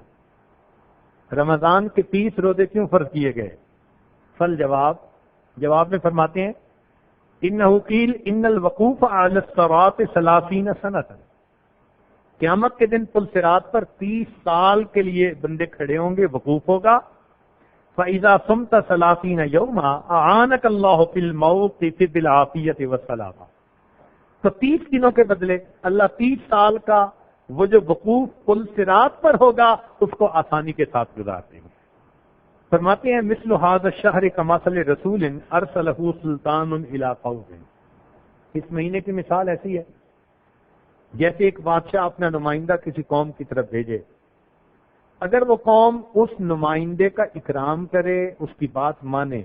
رمضان کے 30 روزے کیوں فرض کیے گئے؟ جواب میں فرماتے ہیں انہ قیل ان الوقوف علی الصراط 30 سنۃ، قیامت کے دن پل صراط پر 30 سال کے لیے بندے کھڑے ہوں گے، وقوف ہوگا. فَإِذَا صُمْتَ 30 يَوْمًا أَعَانَكَ اللَّهُ فِي الْمَوْقِفِ بِالْعَافِيَةِ وَالسَّلَامَةِ، تو 30 دنوں کے بدلے اللہ 30 سال کا وہ جو وقوف پل صراط پر ہوگا اس کو آسانی کے ساتھ گزار دیں گے. فرماتے ہیں مثل هذا الشهر كمثل رسول ارسله سلطان الى قوم، اس مہینے کی مثال ایسی ہے جیسے ایک بادشاہ اپنا نمائندہ کسی قوم کی طرف بھیجے. اگر وہ قوم اس نمائندے کا اکرام کرے، اس کی بات مانے،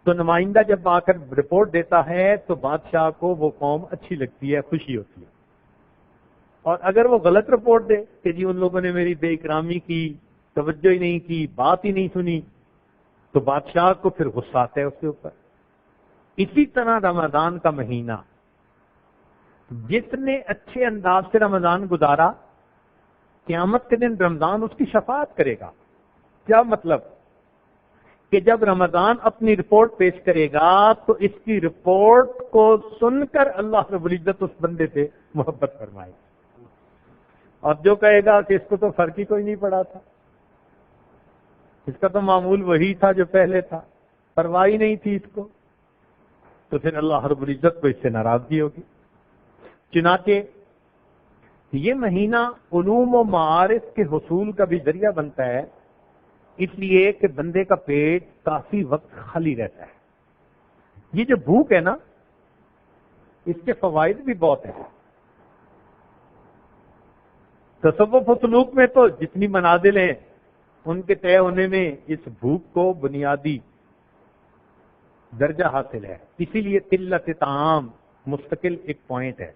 تو نمائندہ جب آ کر رپورٹ دیتا ہے تو بادشاہ کو وہ قوم اچھی لگتی ہے، خوشی ہوتی ہے. اور اگر وہ غلط رپورٹ دے کہ جی ان لوگوں نے میری بے اکرامی کی، توجہ ہی نہیں کی، بات ہی نہیں سنی، تو بادشاہ کو پھر غصہ آتا ہے اس کے اوپر. اسی طرح رمضان کا مہینہ جس نے اچھے انداز سے رمضان گزارا، قیامت کے دن رمضان اس کی شفاعت کرے گا. کیا مطلب؟ کہ جب رمضان اپنی رپورٹ پیش کرے گا تو اس کی رپورٹ کو سن کر اللہ رب العزت اس بندے سے محبت فرمائے گا. اور جو کہے گا کہ اس کو تو فرق ہی کوئی نہیں پڑا تھا، اس کا تو معمول وہی تھا جو پہلے تھا، پرواہ ہی نہیں تھی اس کو، تو پھر اللہ رب العزت کو اس سے ناراضگی ہوگی. چنانچہ یہ مہینہ علوم و معارف کے حصول کا بھی ذریعہ بنتا ہے، اس لیے کہ بندے کا پیٹ کافی وقت خالی رہتا ہے. یہ جو بھوک ہے نا، اس کے فوائد بھی بہت ہیں. تصوف و سلوک میں تو جتنی منازل ہیں ان کے طے ہونے میں اس بھوک کو بنیادی درجہ حاصل ہے. اسی لیے قلت طعام مستقل ایک پوائنٹ ہے.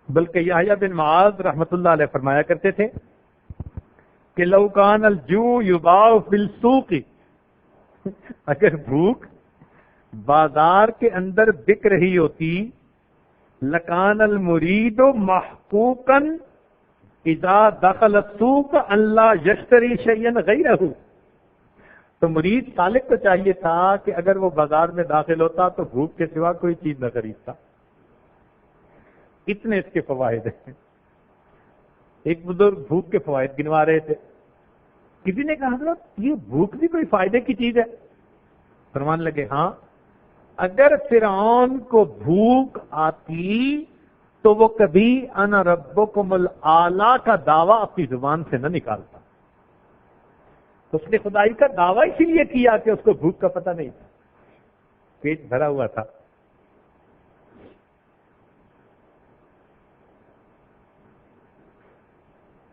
بلکہ یحییٰ بن معاذ رحمۃ اللہ علیہ فرمایا کرتے تھے کہ لو کان الجوع یباع فی السوق، اگر بھوک بازار کے اندر بک رہی ہوتی، لکان المرید محقوقا اذا دخل السوق ان لا یشتری شیئا غیرہ، تو مرید سالک کو چاہیے تھا کہ اگر وہ بازار میں داخل ہوتا تو بھوک کے سوا کوئی چیز نہ خریدتا. اتنے اس کے فوائد ہیں. ایک بزرگ بھوک کے فوائد گنوا رہے تھے. کسی نے کہا حضرت یہ بھوک بھی کوئی فائدے کی چیز ہے؟ فرمان لگے ہاں، اگر فرعون کو بھوک آتی تو وہ کبھی انا ربکم الاعلی کا دعویٰ اپنی زبان سے نہ نکالتا. اس نے خدائی کا دعویٰ اسی لیے کیا کہ اس کو بھوک کا پتہ نہیں تھا، پیٹ بھرا ہوا تھا.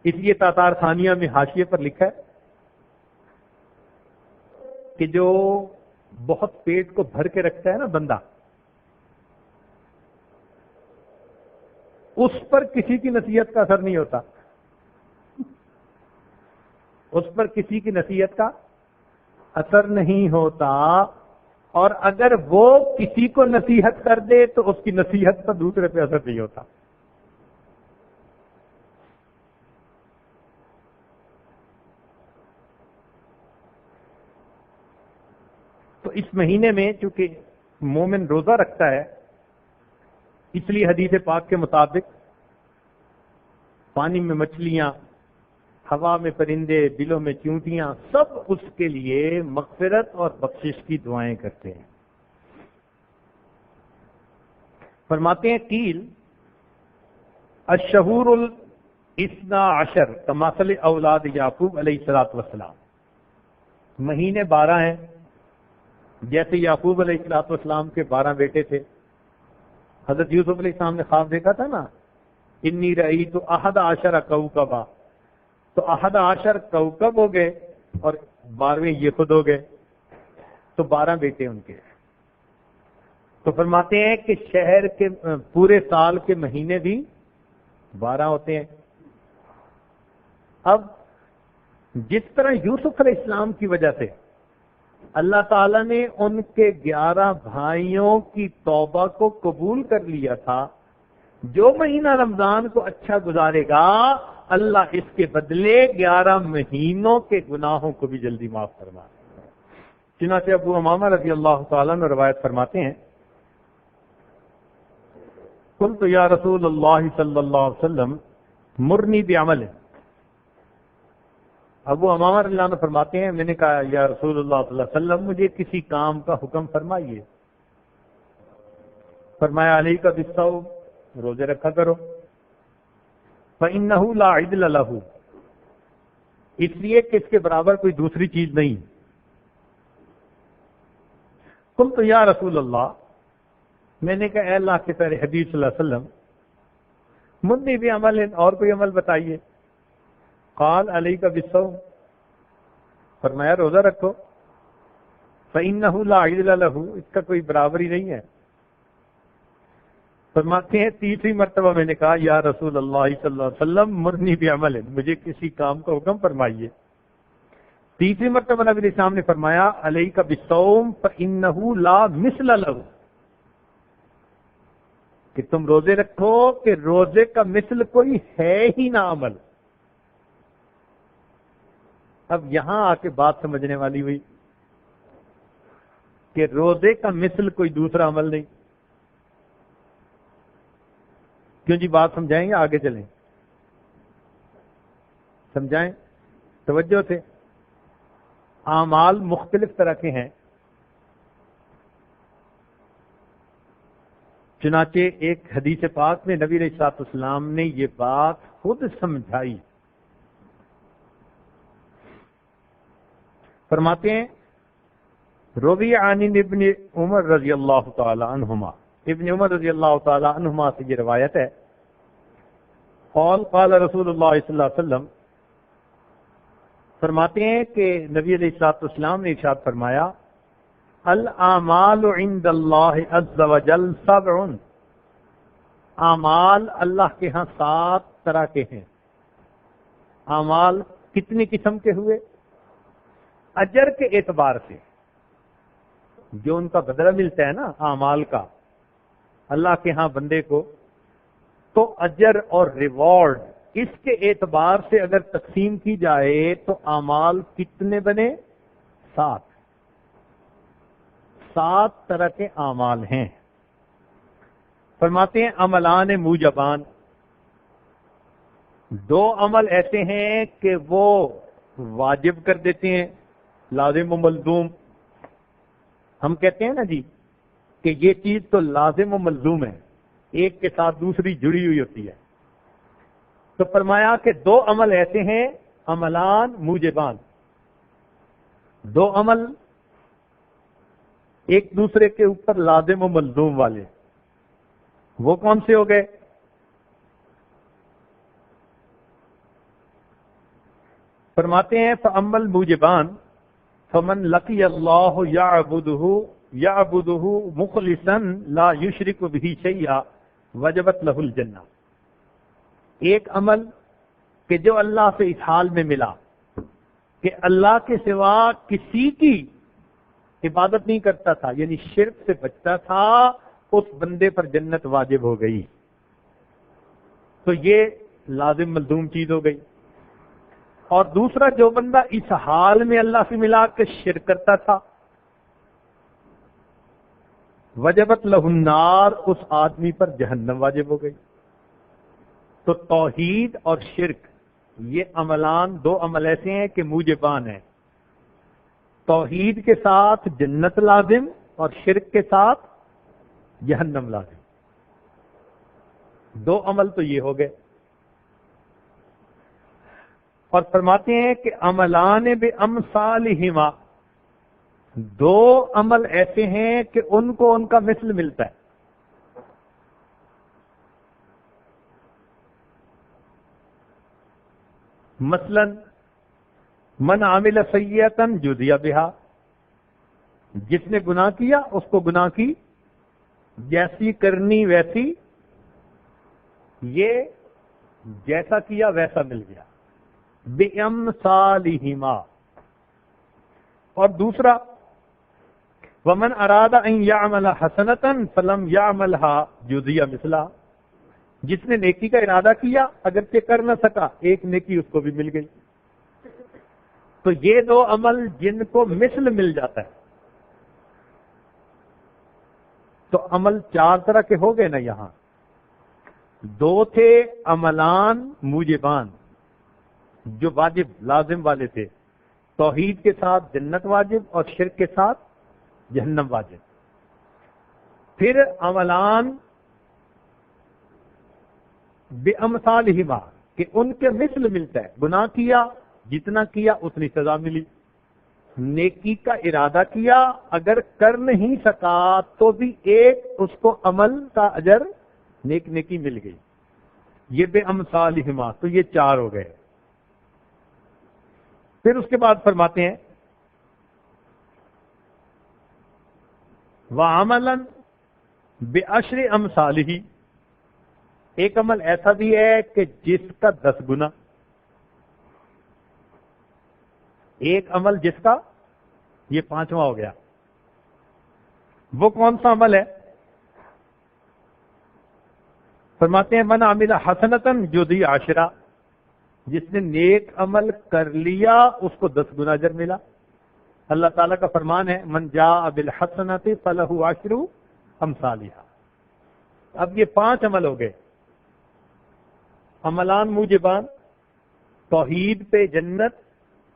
اس لیے تاتار خانیہ میں حاشیے پر لکھا ہے کہ جو بہت پیٹ کو بھر کے رکھتا ہے نا بندہ، اس پر کسی کی نصیحت کا اثر نہیں ہوتا، اس پر کسی کی نصیحت کا اثر نہیں ہوتا، اور اگر وہ کسی کو نصیحت کر دے تو اس کی نصیحت پر دوسرے پہ اثر نہیں ہوتا۔ تو اس مہینے میں چونکہ مومن روزہ رکھتا ہے، اس لیے حدیث پاک کے مطابق پانی میں مچھلیاں، ہوا میں پرندے، دلوں میں چونٹیاں، سب اس کے لیے مغفرت اور بخشش کی دعائیں کرتے ہیں۔ فرماتے ہیں قیل الشہور الاثنا عشر کمثل اولاد یعقوب علیہ الصلوۃ والسلام، مہینے 12 ہیں، جیسے یعقوب علیہ الصلوۃ والسلام کے 12 بیٹے تھے۔ حضرت یوسف علیہ السلام نے خواب دیکھا تھا نا، انی رأیت 11 کوكبا، تو 11 کوكب ہو گئے اور 12ویں یہ خود ہو گئے، تو 12 بیٹے ان کے۔ تو فرماتے ہیں کہ شہر کے پورے سال کے مہینے بھی 12 ہوتے ہیں۔ اب جس طرح یوسف علیہ السلام کی وجہ سے اللہ تعالیٰ نے ان کے 11 بھائیوں کی توبہ کو قبول کر لیا تھا، جو مہینہ رمضان کو اچھا گزارے گا اللہ اس کے بدلے 11 مہینوں کے گناہوں کو بھی جلدی معاف فرما۔ چنانچہ ابو امامہ رضی اللہ تعالیٰ عنہ روایت فرماتے ہیں، قلت یا رسول اللہ صلی اللہ علیہ وسلم مرنی بعمل، ابو امامہ رضی اللہ عنہ فرماتے ہیں میں نے کہا یا رسول اللہ صلی اللہ علیہ وسلم مجھے کسی کام کا حکم فرمائیے۔ فرمایا علیک بالصوم، روزے رکھا کرو، فإنہ لا عدل لہ، اس لیے کہ اس کے برابر کوئی دوسری چیز نہیں۔ قلت یا رسول اللہ، میں نے کہا اے اللہ کے پیارے حبیب صلی اللہ علیہ وسلم منی بعمل، اور کوئی عمل بتائیے۔ قال علیک بالصوم، فرمایا روزہ رکھو، فإنہ لا عدل لہ، اس کا کوئی برابری نہیں ہے۔ فرماتے ہیں تیسری مرتبہ میں نے کہا یا رسول اللہ صلی اللہ علیہ وسلم مرنی بعمل، مجھے کسی کام کا حکم فرمائیے۔ تیسری مرتبہ نبی علیہ السلام نے فرمایا علیک بالصوم فإنہ لا مثل لہ، کہ تم روزے رکھو کہ روزے کا مثل کوئی ہے ہی نہ عمل۔ اب یہاں آ کے بات سمجھنے والی ہوئی کہ روزے کا مثل کوئی دوسرا عمل نہیں۔ کیوں جی؟ بات سمجھائیں گے، آگے چلیں، سمجھائیں توجہ سے۔ اعمال مختلف طرح کے ہیں، چنانچہ ایک حدیث پاک میں نبی علیہ الصلوۃ والسلام نے یہ بات خود سمجھائی۔ فرماتے ہیں روی عن ابن عمر رضی اللہ تعالی عنہما، ابن عمر رضی اللہ تعالی عنہما سے یہ روایت ہے، قال قال رسول اللہ صلی اللہ علیہ وسلم، فرماتے ہیں کہ نبی علیہ الصلوۃ والسلام نے ارشاد فرمایا الاعمال عند اللہ عز وجل 7، اعمال اللہ کے ہاں 7 طرح کے ہیں۔ اعمال کتنی قسم کے ہوئے؟ اجر کے اعتبار سے جو ان کا بدلہ ملتا ہے نا اعمال کا اللہ کے ہاں بندے کو، تو اجر اور ریوارڈ اس کے اعتبار سے اگر تقسیم کی جائے تو اعمال کتنے بنے؟ 7 طرح کے اعمال ہیں۔ فرماتے ہیں عملان موجبان، 2 عمل ایسے ہیں کہ وہ واجب کر دیتے ہیں، لازم و ملزوم۔ ہم کہتے ہیں نا جی کہ یہ چیز تو لازم و ملزوم ہے، ایک کے ساتھ دوسری جڑی ہوئی ہوتی ہے۔ تو فرمایا کہ 2 عمل ایسے ہیں عملان موجبان، 2 عمل ایک دوسرے کے اوپر لازم و ملزوم والے، وہ کون سے ہو گئے؟ فرماتے ہیں فَأَمَّا الْمُوجِبَانِ فَمَنْ لَقِيَ اللَّهُ يَعْبُدُهُ مُخْلِصًا لَا يُشْرِكُ بِهِ شَيْئًا وَجَبَتْ لَهُ الْجَنَّةُ، ایک عمل کہ جو اللہ سے اس حال میں ملا کہ اللہ کے سوا کسی کی عبادت نہیں کرتا تھا، یعنی شرک سے بچتا تھا، اس بندے پر جنت واجب ہو گئی. تو یہ لازم ملزوم چیز ہو گئی. اور دوسرا، جو بندہ اس حال میں اللہ سے ملا کے شرک کرتا تھا، وجبت لہ النار، اس آدمی پر جہنم واجب ہو گئی. تو توحید اور شرک یہ عملان، دو عمل ایسے ہیں کہ موجبان ہیں. توحید کے ساتھ جنت لازم اور شرک کے ساتھ جہنم لازم. دو عمل تو یہ ہو گئے. اور فرماتے ہیں کہ عملان بامثالہما، دو عمل ایسے ہیں کہ ان کو ان کا مثل ملتا ہے. مثلا من عمل سیئۃ جزی بہا، جس نے گناہ کیا اس کو گناہ کی جیسی کرنی ویسی، یہ جیسا کیا ویسا مل گیا. بامثالہما. اور دوسرا، ومن اراد ان یعمل حسنۃ فلم یعملها جزی مثلہا، جس نے نیکی کا ارادہ کیا اگرچہ کر نہ سکا، ایک نیکی اس کو بھی مل گئی. تو یہ دو عمل جن کو مثل مل جاتا ہے. تو عمل چار طرح کے ہو گئے نا. یہاں دو تھے عملان موجبان جو واجب لازم والے تھے، توحید کے ساتھ جنت واجب اور شرک کے ساتھ جہنم واجب. پھر عملان بامثالہما کہ ان کے مثل ملتا ہے. گناہ کیا، جتنا کیا اتنی سزا ملی. نیکی کا ارادہ کیا، اگر کر نہیں سکا تو بھی ایک اس کو عمل کا اجر، نیک نیکی مل گئی. یہ بامثالہما. تو یہ چار ہو گئے. پھر اس کے بعد فرماتے ہیں وَعَمَلًا بِعَشْرِ أَمْثَالِهِ، ایک عمل ایسا بھی ہے کہ جس کا 10 گنا. ایک عمل جس کا، یہ پانچواں ہو گیا. وہ کون سا عمل ہے؟ فرماتے ہیں من عمل حسنۃ جزی عشرہ، جس نے نیک عمل کر لیا اس کو 10 گنا اجر ملا. اللہ تعالیٰ کا فرمان ہے من جاء بالحسنۃ فلہ عشر امثالھا. اب یہ 5 عمل ہو گئے. عملان موجبان، توحید پہ جنت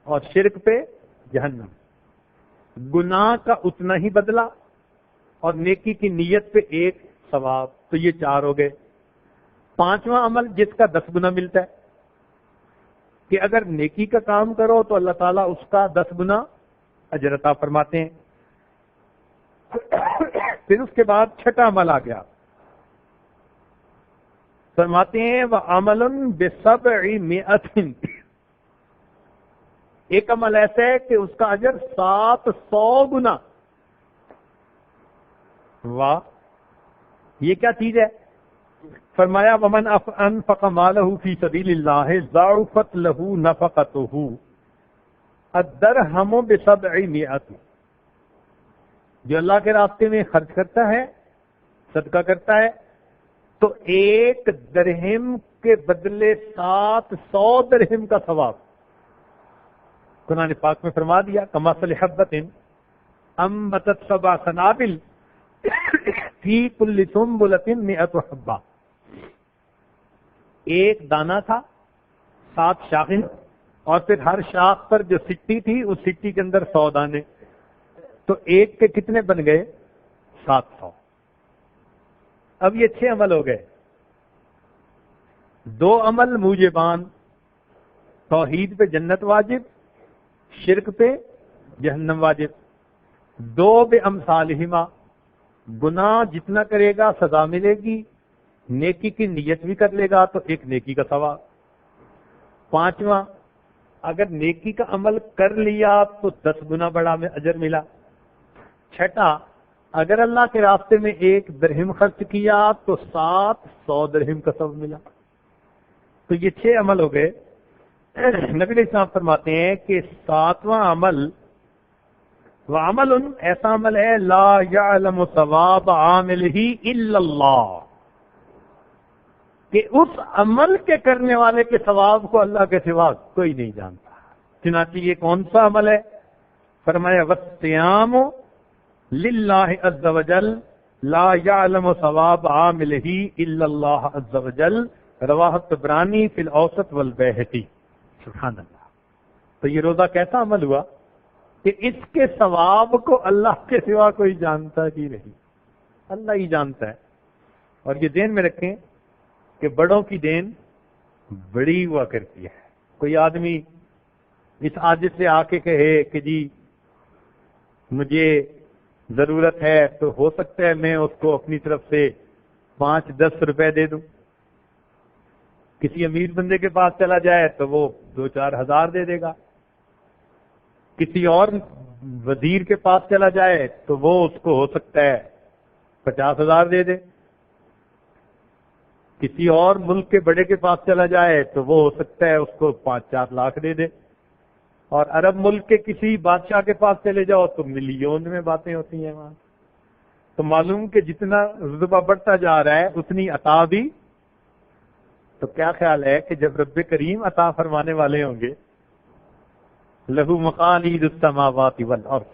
اور شرک پہ جہنم. گناہ کا اتنا ہی بدلہ اور نیکی کی نیت پہ ایک ثواب. تو یہ 4 ہو گئے. 5واں عمل جس کا 10 گنا ملتا ہے کہ اگر نیکی کا کام کرو تو اللہ تعالیٰ اس کا 10 گنا اجر عطا فرماتے ہیں. پھر اس کے بعد 6واں عمل آ گیا. فرماتے ہیں وَعَمَلٌ ب700، ایک عمل ایسا ہے کہ اس کا اجر 700 گنا. واہ، یہ کیا چیز ہے؟ فرمایا ومن انفق مالہ فی سبیل اللہ ضاعفت لہ نفقتہ الدرہم ب700، جو اللہ کے راستے میں خرچ کرتا ہے، صدقہ کرتا ہے، تو 1 درہم کے بدلے 700 درہم کا ثواب. قرآن پاک میں فرما دیا کمثل حبۃ انبتت 7 سنابل فی کل سنبلۃ 100 حبہ. ایک دانہ تھا، 7 شاخیں، اور پھر ہر شاخ پر جو سٹی تھی اس سٹی کے اندر 100 دانے. تو ایک کے کتنے بن گئے؟ 700. اب یہ 6 عمل ہو گئے. 2 عمل موجبان، توحید پہ جنت واجب، شرک پہ جہنم واجب. 2 بامثالہما، گناہ جتنا کرے گا سزا ملے گی، نیکی کی نیت بھی کر لے گا تو ایک نیکی کا ثواب. 5واں، اگر نیکی کا عمل کر لیا تو 10 گنا بڑا میں اجر ملا. 6واں، اگر اللہ کے راستے میں 1 درہم خرچ کیا تو 700 درہم کا ثواب ملا. تو یہ 6 عمل ہو گئے. نبی علیہ السلام فرماتے ہیں کہ ساتواں عمل وعمل ایسا عمل ہے لا یعلم ثواب عاملہ الا اللہ، کہ اس عمل کے کرنے والے کے ثواب کو اللہ کے سوا کوئی نہیں جانتا۔ چنانچہ یہ کون سا عمل ہے؟ فرمایا والصیام للہ عز وجل لا یعلم ثواب عاملہ الا اللہ عز وجل، رواہ الطبرانی فی الاوسط والبیہقی۔ سبحان اللہ۔ تو یہ روزہ کیسا عمل ہوا کہ اس کے ثواب کو اللہ کے سوا کوئی جانتا ہی نہیں، اللہ ہی جانتا ہے۔ اور یہ ذہن میں رکھیں کہ بڑوں کی دین بڑی ہوا کرتی ہے۔ کوئی آدمی اس عاجز سے آ کے کہے کہ جی مجھے ضرورت ہے، تو ہو سکتا ہے میں اس کو اپنی طرف سے 5-10 روپے دے دوں۔ کسی امیر بندے کے پاس چلا جائے تو وہ 2-4 ہزار دے دے گا، کسی اور وزیر کے پاس چلا جائے تو وہ اس کو ہو سکتا ہے 50,000 دے دے، کسی اور ملک کے بڑے کے پاس چلا جائے تو وہ ہو سکتا ہے اس کو 5-4 لاکھ دے دے، اور عرب ملک کے کسی بادشاہ کے پاس چلے جاؤ تو ملین میں باتیں ہوتی ہیں وہاں۔ تو معلوم کہ جتنا رتبہ بڑھتا جا رہا ہے اتنی عطا بھی۔ تو کیا خیال ہے کہ جب رب کریم عطا فرمانے والے ہوں گے، لہو مقالید السماوات والارض،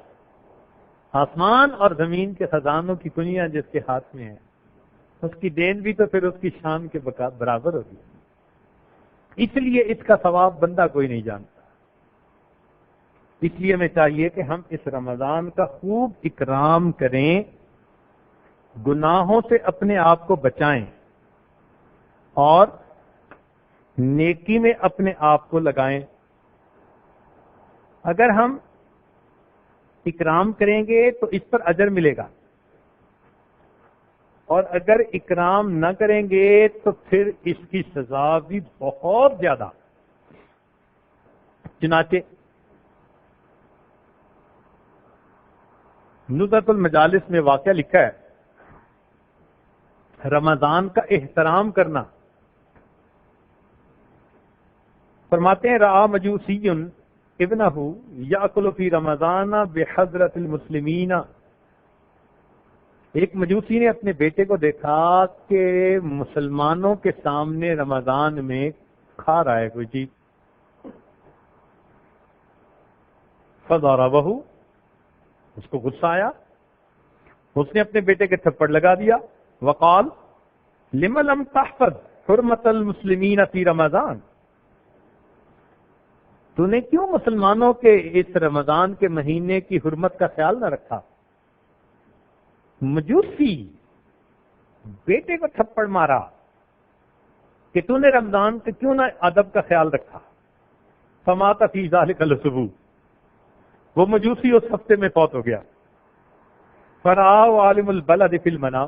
آسمان اور زمین کے خزانوں کی کنیاں جس کے ہاتھ میں ہے، اس کی دین بھی تو پھر اس کی شان کے برابر ہوگی۔ اس لیے اس کا ثواب بندہ کوئی نہیں جانتا۔ اس لیے ہمیں چاہیے کہ ہم اس رمضان کا خوب اکرام کریں، گناہوں سے اپنے آپ کو بچائیں اور نیکی میں اپنے آپ کو لگائیں۔ اگر ہم اکرام کریں گے تو اس پر اجر ملے گا، اور اگر اکرام نہ کریں گے تو پھر اس کی سزا بھی بہت زیادہ۔ چنانچہ نزہۃ المجالس میں واقعہ لکھا ہے، رمضان کا احترام کرنا۔ فرماتے ہیں رعا مجوسی ابنہ یاکل فی رمضان بحضرت المسلمین، ایک مجوسی نے اپنے بیٹے کو دیکھا کہ مسلمانوں کے سامنے رمضان میں کھا رہا ہے کوئی چیز، فضربہ، اس کو غصہ آیا، اس نے اپنے بیٹے کے تھپڑ لگا دیا، وقال لم لم تحفظ حرمت المسلمین فی رمضان، تو نے کیوں مسلمانوں کے اس رمضان کے مہینے کی حرمت کا خیال نہ رکھا؟ مجوسی بیٹے کو تھپڑ مارا کہ تو نے رمضان کے کیوں نہ ادب کا خیال رکھا۔ فمات فی ذلک الاسبوع، وہ مجوسی اس ہفتے میں فوت ہو گیا۔ فرآہ عالم البلد فی المنام،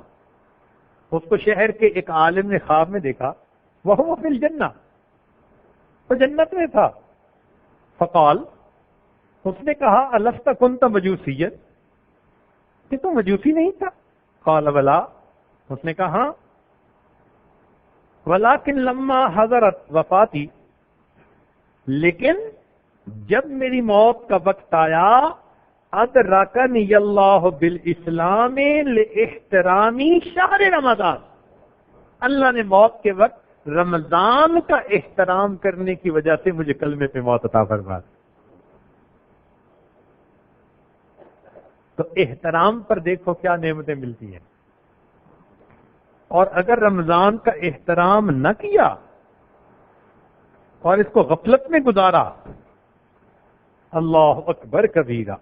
اس کو شہر کے ایک عالم نے خواب میں دیکھا، وہو فی الجنہ، وہ جنت میں تھا۔ فقال، اس نے کہا الست کنت مجوسیا، کہ تو مجوسی نہیں تھا؟ قال بلا، اس نے کہا ہاں، ولکن لما حضرت وفاتی، لیکن جب میری موت کا وقت آیا، ادرکنی اللہ بالاسلام لاحترامی شہر رمضان، اللہ نے موت کے وقت رمضان کا احترام کرنے کی وجہ سے مجھے کلمے پہ موت عطا فرما۔ تو احترام پر دیکھو کیا نعمتیں ملتی ہیں، اور اگر رمضان کا احترام نہ کیا اور اس کو غفلت میں گزارا، اللہ اکبر کبیرہ،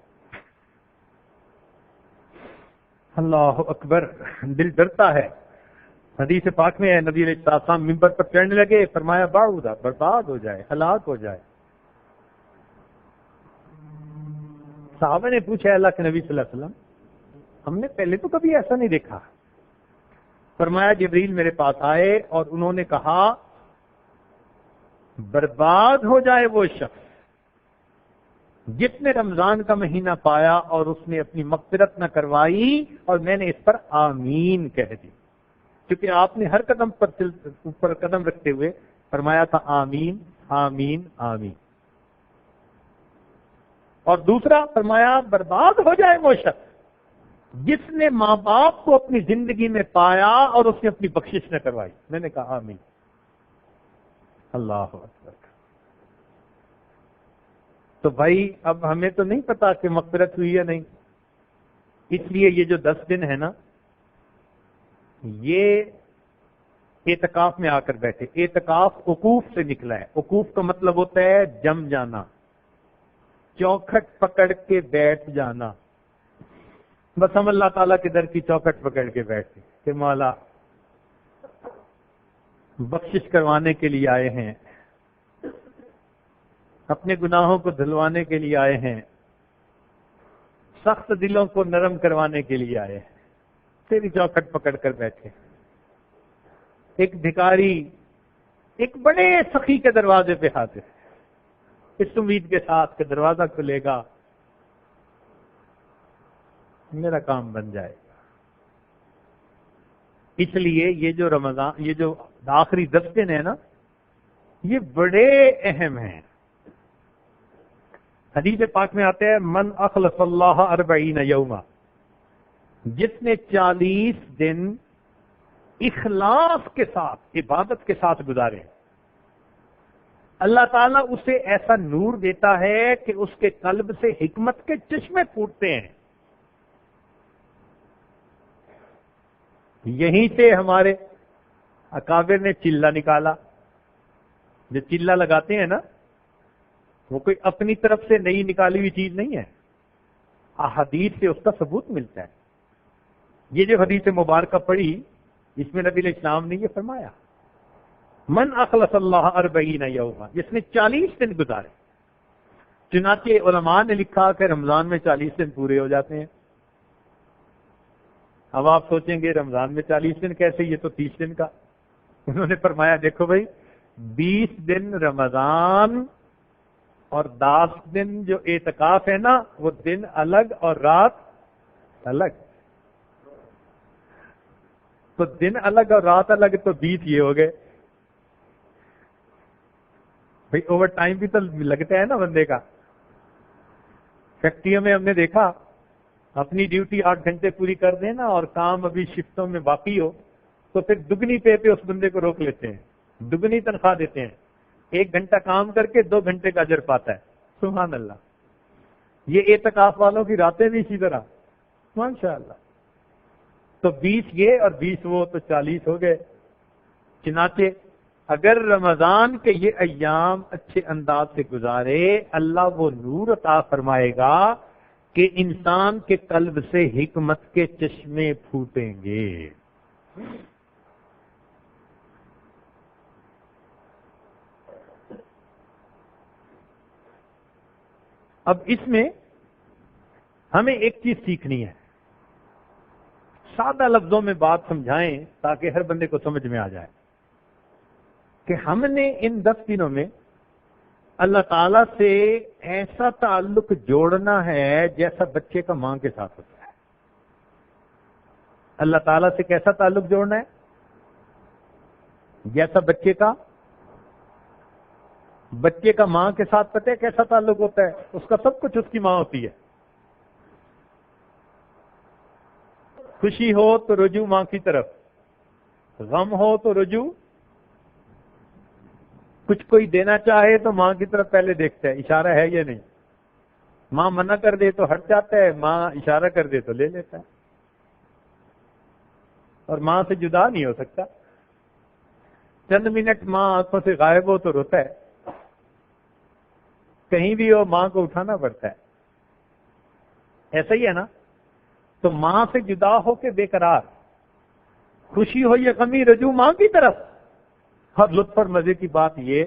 اللہ اکبر، دل ڈرتا ہے۔ حدیث پاک میں ہے نبی علیہ السلام ممبر پر چڑھنے لگے، فرمایا بعودا، برباد ہو جائے، ہلاک ہو جائے۔ صحابہ نے پوچھا اللہ کے نبی صلی اللہ علیہ وسلم، ہم نے پہلے تو کبھی ایسا نہیں دیکھا۔ فرمایا جبریل میرے پاس آئے اور انہوں نے کہا برباد ہو جائے وہ شخص جس نے رمضان کا مہینہ پایا اور اس نے اپنی مغفرت نہ کروائی، اور میں نے اس پر آمین کہہ دی، کیونکہ آپ نے ہر قدم پر اوپر قدم رکھتے ہوئے فرمایا تھا آمین آمین آمین۔ اور دوسرا فرمایا برباد ہو جائے وہ شخص جس نے ماں باپ کو اپنی زندگی میں پایا اور اس نے اپنی بخشش نہ کروائی۔ میں نے کہا آمین۔ اللہ اکبر۔ تو بھائی اب ہمیں تو نہیں پتا کہ مغفرت ہوئی یا نہیں، اس لیے یہ جو 10 دن ہے نا، یہ اعتکاف میں آ کر بیٹھے۔ اعتکاف وقوف سے نکلا ہے۔ وقوف کا مطلب ہوتا ہے جم جانا، چوکھٹ پکڑ کے بیٹھ جانا۔ بس ہم اللہ تعالیٰ کے در کی چوکھٹ پکڑ کے بیٹھے کہ مولا بخشش کروانے کے لیے آئے ہیں، اپنے گناہوں کو دھلوانے کے لیے آئے ہیں، سخت دلوں کو نرم کروانے کے لیے آئے ہیں، تیری چوکھٹ پکڑ کر بیٹھے۔ ایک بھکاری ایک بڑے سخی کے دروازے پہ حاضر، اس امید کے ساتھ کہ دروازہ کھلے گا، میرا کام بن جائے گا۔ اس لیے یہ جو رمضان، یہ جو آخری 10 دن ہے نا، یہ بڑے اہم ہیں۔ حدیث پاک میں آتے ہیں من اخلص اللہ 40 یوما، جس نے 40 دن اخلاص کے ساتھ عبادت کے ساتھ گزارے، اللہ تعالیٰ اسے ایسا نور دیتا ہے کہ اس کے قلب سے حکمت کے چشمے پھوٹتے ہیں۔ یہیں سے ہمارے اکابر نے چلہ نکالا۔ جو چلہ لگاتے ہیں نا، وہ کوئی اپنی طرف سے نئی نکالی ہوئی چیز نہیں ہے، احادیث سے اس کا ثبوت ملتا ہے۔ یہ جو حدیث مبارکہ پڑھی، اس میں نبی علیہ السلام نے یہ فرمایا من اخلص اللہ 40 یوما، جس نے 40 دن گزارے۔ چنانچہ علماء نے لکھا کہ رمضان میں 40 دن پورے ہو جاتے ہیں۔ اب آپ سوچیں گے رمضان میں 40 دن کیسے، یہ تو 30 دن کا۔ انہوں نے فرمایا دیکھو بھائی، 20 دن رمضان اور 10 دن جو اعتکاف ہے نا، وہ دن الگ اور رات الگ، تو دن الگ اور رات الگ، تو 20 یہ ہو گئے۔ بھائی اوور ٹائم بھی تو لگتا ہے نا بندے کا۔ فیکٹریوں میں ہم نے دیکھا، اپنی ڈیوٹی 8 گھنٹے پوری کر دیں نا، اور کام ابھی شفٹوں میں باقی ہو، تو پھر دگنی پے پہ اس بندے کو روک لیتے ہیں، دگنی تنخواہ دیتے ہیں۔ 1 گھنٹہ کام کر کے 2 گھنٹے کا اجر پاتا ہے۔ سبحان اللہ۔ یہ اعتکاف والوں کی راتیں بھی اسی طرح، ماشاءاللہ۔ تو 20 یہ اور 20 وہ، تو 40 ہو گئے۔ چنانچہ اگر رمضان کے یہ ایام اچھے انداز سے گزارے، اللہ وہ نور عطا فرمائے گا کہ انسان کے قلب سے حکمت کے چشمے پھوٹیں گے۔ اب اس میں ہمیں ایک چیز سیکھنی ہے، سادہ لفظوں میں بات سمجھائیں تاکہ ہر بندے کو سمجھ میں آ جائے کہ ہم نے ان 10 دنوں میں اللہ تعالیٰ سے ایسا تعلق جوڑنا ہے جیسا بچے کا ماں کے ساتھ ہوتا ہے۔ اللہ تعالیٰ سے کیسا تعلق جوڑنا ہے؟ جیسا بچے کا ماں کے ساتھ پتہ ہے کیسا تعلق ہوتا ہے؟ اس کا سب کچھ اس کی ماں ہوتی ہے۔ خوشی ہو تو رجوع ماں کی طرف، غم ہو تو رجوع، کچھ کوئی دینا چاہے تو ماں کی طرف پہلے دیکھتا ہے اشارہ ہے یا نہیں۔ ماں منع کر دے تو ہٹ جاتا ہے، ماں اشارہ کر دے تو لے لیتا ہے، اور ماں سے جدا نہیں ہو سکتا۔ چند منٹ ماں آنکھوں سے غائب ہو تو روتا ہے، کہیں بھی ہو ماں کو اٹھانا پڑتا ہے۔ ایسا ہی ہے نا؟ تو ماں سے جدا ہو کے بے قرار، خوشی ہو یا غمی، رجوع ماں کی طرف۔ اور لطف اور مزے کی بات یہ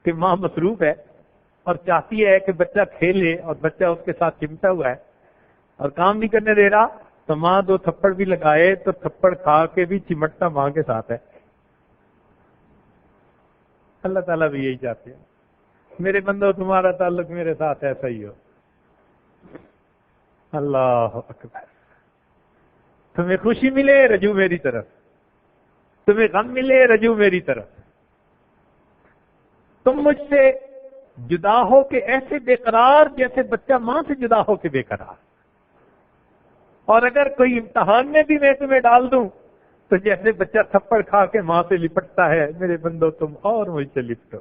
کہ ماں مصروف ہے اور چاہتی ہے کہ بچہ کھیلے، اور بچہ اس کے ساتھ چمٹا ہوا ہے اور کام نہیں کرنے دے رہا، تو ماں 2 تھپڑ بھی لگائے تو تھپڑ کھا کے بھی چمٹتا ماں کے ساتھ ہے۔ اللہ تعالیٰ بھی یہی چاہتے ہیں، میرے بندو تمہارا تعلق میرے ساتھ ایسا ہی ہو۔ اللہ اکبر۔ تمہیں خوشی ملے رجوع میری طرف، تمہیں غم ملے رجوع میری طرف۔ تم مجھ سے جدا ہو کے ایسے بے قرار جیسے بچہ ماں سے جدا ہو کے بے قرار، اور اگر کوئی امتحان میں بھی میں تمہیں ڈال دوں تو جیسے بچہ تھپڑ کھا کے ماں سے لپٹتا ہے، میرے بندو تم اور مجھ سے لپٹو۔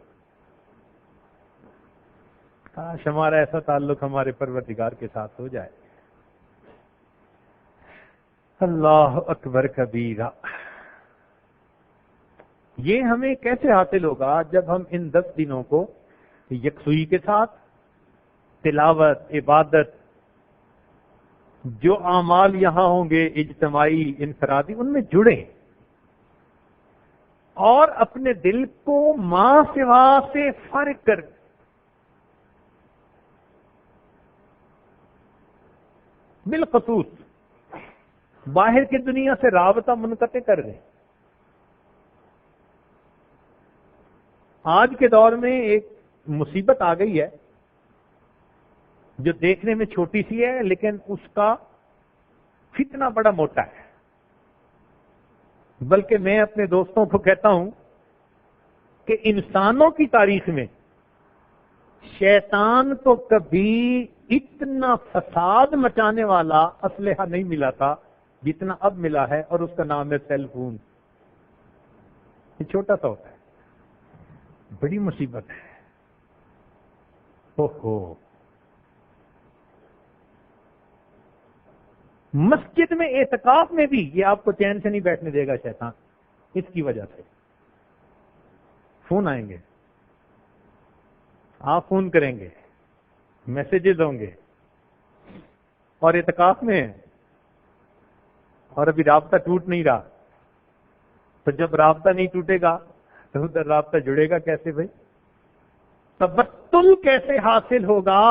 کاش ہمارا ایسا تعلق ہمارے پروردگار کے ساتھ ہو جائے۔ اللہ اکبر کبیرہ۔ یہ ہمیں کیسے حاصل ہوگا؟ جب ہم ان 10 دنوں کو یکسوئی کے ساتھ تلاوت، عبادت، جو اعمال یہاں ہوں گے اجتماعی انفرادی، ان میں جڑیں اور اپنے دل کو ماں سوا سے فارغ کر بالخصوص باہر کی دنیا سے رابطہ منقطع کر دیں۔ آج کے دور میں ایک مصیبت آ گئی ہے جو دیکھنے میں چھوٹی سی ہے لیکن اس کا فتنہ بڑا موٹا ہے۔ بلکہ میں اپنے دوستوں کو کہتا ہوں کہ انسانوں کی تاریخ میں شیطان کو کبھی اتنا فساد مچانے والا اسلحہ نہیں ملا تھا جتنا اب ملا ہے، اور اس کا نام ہے سیل فون۔ یہ چھوٹا سا ہوتا ہے، بڑی مصیبت ہے۔ اوہو، مسجد میں اعتکاف میں بھی یہ آپ کو چین سے نہیں بیٹھنے دے گا شیطان، اس کی وجہ سے فون آئیں گے، آپ فون کریں گے، میسیجز ہوں گے، اور اعتکاف میں ہیں اور ابھی رابطہ ٹوٹ نہیں رہا، تو جب رابطہ نہیں ٹوٹے گا تو ادھر رابطہ جڑے گا کیسے بھائی؟ تبتل کیسے حاصل ہوگا؟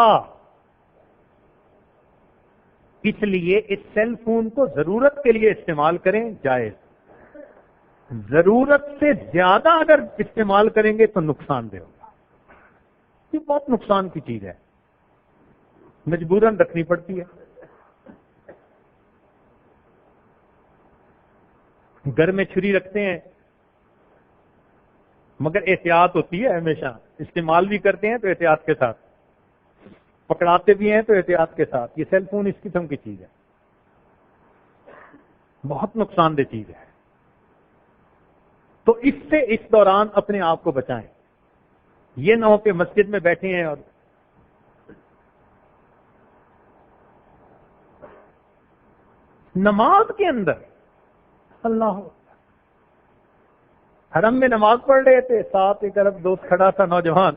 اس لیے اس سیل فون کو ضرورت کے لیے استعمال کریں، جائز۔ ضرورت سے زیادہ اگر استعمال کریں گے تو نقصان دہ ہوگا۔ یہ بہت نقصان کی چیز ہے، مجبوراً رکھنی پڑتی ہے۔ گھر میں چھری رکھتے ہیں مگر احتیاط ہوتی ہے ہمیشہ، استعمال بھی کرتے ہیں تو احتیاط کے ساتھ، پکڑاتے بھی ہیں تو احتیاط کے ساتھ۔ یہ سیل فون اس قسم کی چیز ہے، بہت نقصان دہ چیز ہے۔ تو اس سے اس دوران اپنے آپ کو بچائیں۔ یہ نہ ہو کہ مسجد میں بیٹھے ہیں اور نماز کے اندر اللہ حرم میں نماز پڑھ رہے تھے، ساتھ ایک طرف دوست کھڑا تھا نوجوان،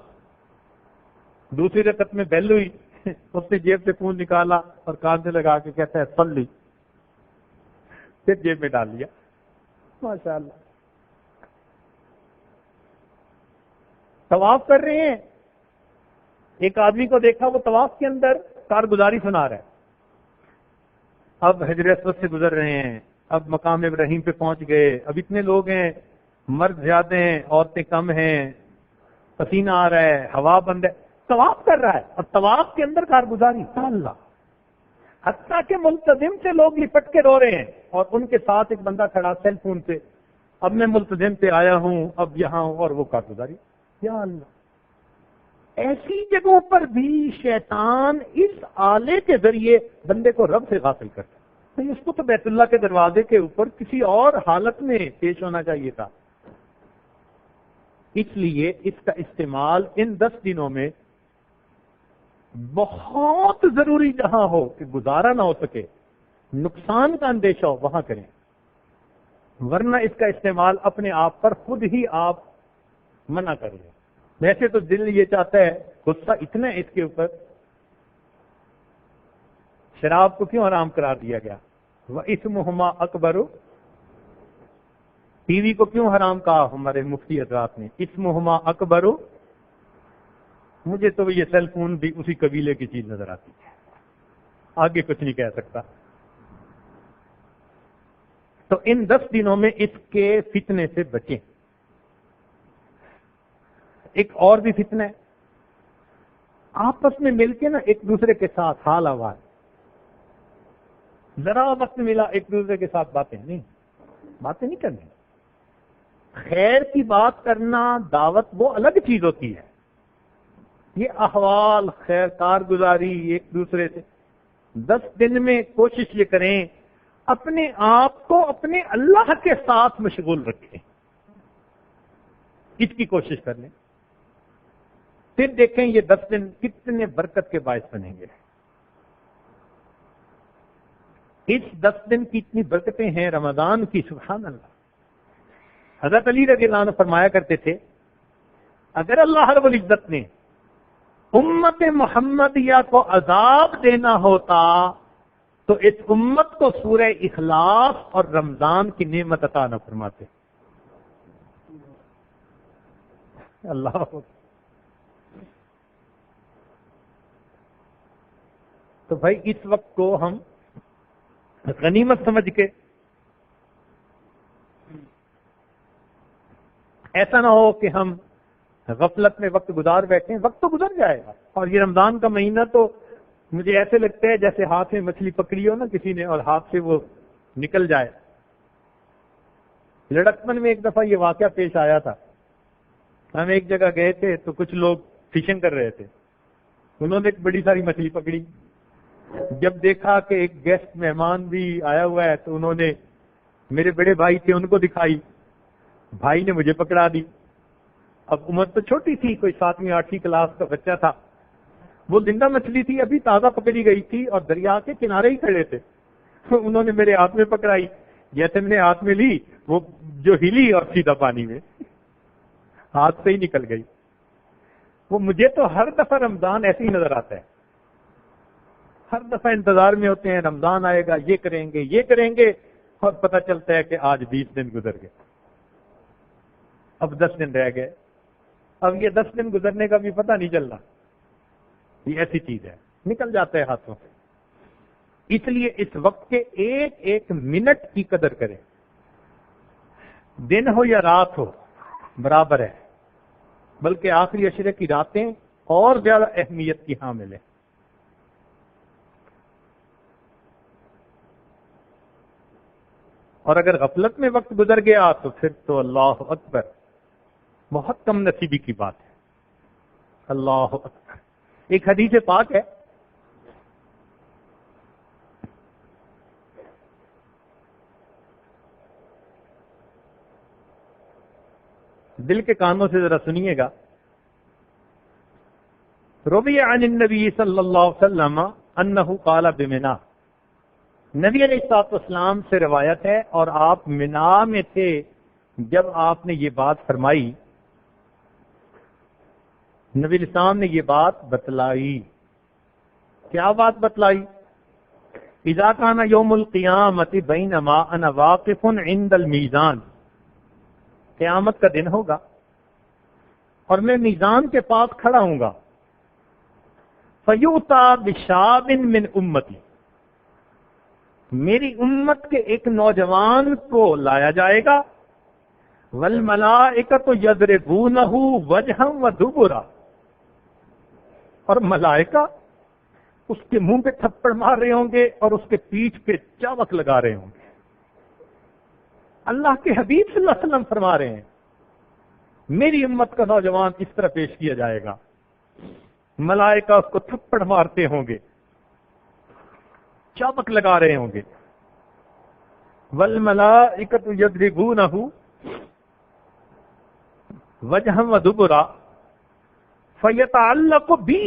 دوسری رکعت میں بیل ہوئی، اس نے جیب سے فون نکالا اور کان سے لگا کے کہتا ہے صلی، پھر جیب میں ڈال لیا۔ ماشاء اللہ، طواف کر رہے ہیں، ایک آدمی کو دیکھا وہ طواف کے اندر کارگزاری سنا رہا ہے۔ اب حجر اسود سے گزر رہے ہیں، اب مقام ابراہیم پہ پہنچ گئے، اب اتنے لوگ ہیں، مرد زیادہ ہیں، عورتیں کم ہیں، پسینہ آ رہا ہے، ہوا بند ہے، طواف کر رہا ہے اور طواف کے اندر کارگزاری۔ اللہ، حتیٰ کہ ملتزم سے لوگ لپٹ کے رو رہے ہیں اور ان کے ساتھ ایک بندہ کھڑا سیل فون سے، اب میں ملتزم سے آیا ہوں، اب یہاں ہوں، اور وہ کارگزاری۔ یا اللہ، ایسی جگہوں پر بھی شیطان اس آلے کے ذریعے بندے کو رب سے غافل کرتا ہے۔ اس کو تو بیت اللہ کے دروازے کے اوپر کسی اور حالت میں پیش ہونا چاہیے تھا۔ اس لیے اس کا استعمال ان 10 دنوں میں بہت ضروری، جہاں ہو کہ گزارا نہ ہو سکے، نقصان کا اندیشہ ہو، وہاں کریں، ورنہ اس کا استعمال اپنے آپ پر خود ہی آپ منع کر لیں۔ ویسے تو دل یہ چاہتا ہے، غصہ اتنا ہے اس کے اوپر، شراب کو کیوں حرام قرار دیا گیا؟ وَإِثْمُهُمَا أَكْبَرُ، ٹی وی کو کیوں حرام کہا ہمارے مفتی حضرات نے؟ اسمہما اکبر۔ مجھے تو یہ سیل فون بھی اسی قبیلے کی چیز نظر آتی ہے، آگے کچھ نہیں کہہ سکتا۔ تو ان 10 دنوں میں اس کے فتنے سے بچیں۔ ایک اور بھی فتنہ ہے، آپس میں مل کے نا ایک دوسرے کے ساتھ حال احوال، ذرا وقت ملا ایک دوسرے کے ساتھ باتیں نہیں کرنی، خیر کی بات کرنا، دعوت وہ الگ چیز ہوتی ہے. یہ احوال، خیر کارگزاری ایک دوسرے سے 10 دن میں کوشش یہ کریں اپنے آپ کو اپنے اللہ کے ساتھ مشغول رکھیں. اس کی کوشش کر لیں، پھر دیکھیں یہ 10 دن کتنے برکت کے باعث بنیں گے. اس 10 دن کی اتنی برکتیں ہیں رمضان کی، سبحان اللہ. حضرت علی رضی اللہ عنہ فرمایا کرتے تھے اگر اللہ رب العزت نے امت محمدیہ کو عذاب دینا ہوتا تو اس امت کو سورہ اخلاص اور رمضان کی نعمت عطا نہ فرماتے. اللہ. تو بھائی اس وقت کو ہم غنیمت سمجھ کے، ایسا نہ ہو کہ ہم غفلت میں وقت گزار بیٹھیں. وقت تو گزر جائے گا، اور یہ رمضان کا مہینہ تو مجھے ایسے لگتا ہے جیسے ہاتھ میں مچھلی پکڑی ہو نا کسی نے اور ہاتھ سے وہ نکل جائے. لڑکپن میں ایک دفعہ یہ واقعہ پیش آیا تھا. ہم ایک جگہ گئے تھے تو کچھ لوگ فشنگ کر رہے تھے. انہوں نے ایک بڑی ساری مچھلی پکڑی. جب دیکھا کہ ایک گیسٹ مہمان بھی آیا ہوا ہے تو انہوں نے، میرے بڑے بھائی تھے، ان کو دکھائی. بھائی نے مجھے پکڑا دی. اب عمر تو چھوٹی تھی، کوئی 7ویں 8ویں کلاس کا بچہ تھا. وہ زندہ مچھلی تھی، ابھی تازہ پکڑی گئی تھی اور دریا کے کنارے ہی کھڑے تھے. انہوں نے میرے ہاتھ میں پکڑائی. جیسے میں نے ہاتھ میں لی وہ جو ہلی اور سیدھا پانی میں ہاتھ سے ہی نکل گئی. وہ مجھے تو ہر دفعہ رمضان ایسے ہی نظر آتا ہے. ہر دفعہ انتظار میں ہوتے ہیں رمضان آئے گا، یہ کریں گے یہ کریں گے، اور پتہ چلتا ہے کہ آج 20 دن گزر گئے، اب 10 دن رہ گئے. اب یہ 10 دن گزرنے کا بھی پتہ نہیں چل رہا. یہ ایسی چیز ہے، نکل جاتا ہے ہاتھوں سے. اس لیے اس وقت کے ایک ایک منٹ کی قدر کریں. دن ہو یا رات ہو برابر ہے، بلکہ آخری عشرے کی راتیں اور زیادہ اہمیت کی حامل ہیں. اور اگر غفلت میں وقت گزر گیا تو پھر تو اللہ اکبر، بہت کم نصیبی کی بات ہے. اللہ اکبر. ایک حدیث پاک ہے، دل کے کانوں سے ذرا سنیے گا. روی عن النبی صلی اللہ علیہ وسلم انہ قال بمنا. نبی علیہ الصلوۃ والسلام سے روایت ہے، اور آپ منا میں تھے جب آپ نے یہ بات فرمائی. نبی علیہ السلام نے یہ بات بتلائی. کیا بات بتلائی؟ اذا کان یوم القیامت بینما انا واقف عند المیزان. قیامت کا دن ہوگا اور میں میزان کے پاس کھڑا ہوں گا. فیؤتی بشاب من امتی. میری امت کے ایک نوجوان کو لایا جائے گا. والملائکۃ یضربونہ وجہا ودبرا. اور ملائکہ اس کے منہ پہ تھپڑ مار رہے ہوں گے اور اس کے پیٹھ پہ چابک لگا رہے ہوں گے. اللہ کے حبیب صلی اللہ علیہ وسلم فرما رہے ہیں میری امت کا نوجوان اس طرح پیش کیا جائے گا. ملائکہ اس کو تھپڑ مارتے ہوں گے، چابک لگا رہے ہوں گے. والملائکۃ یضربونہ وجہا ودبرا فیتعلق بی.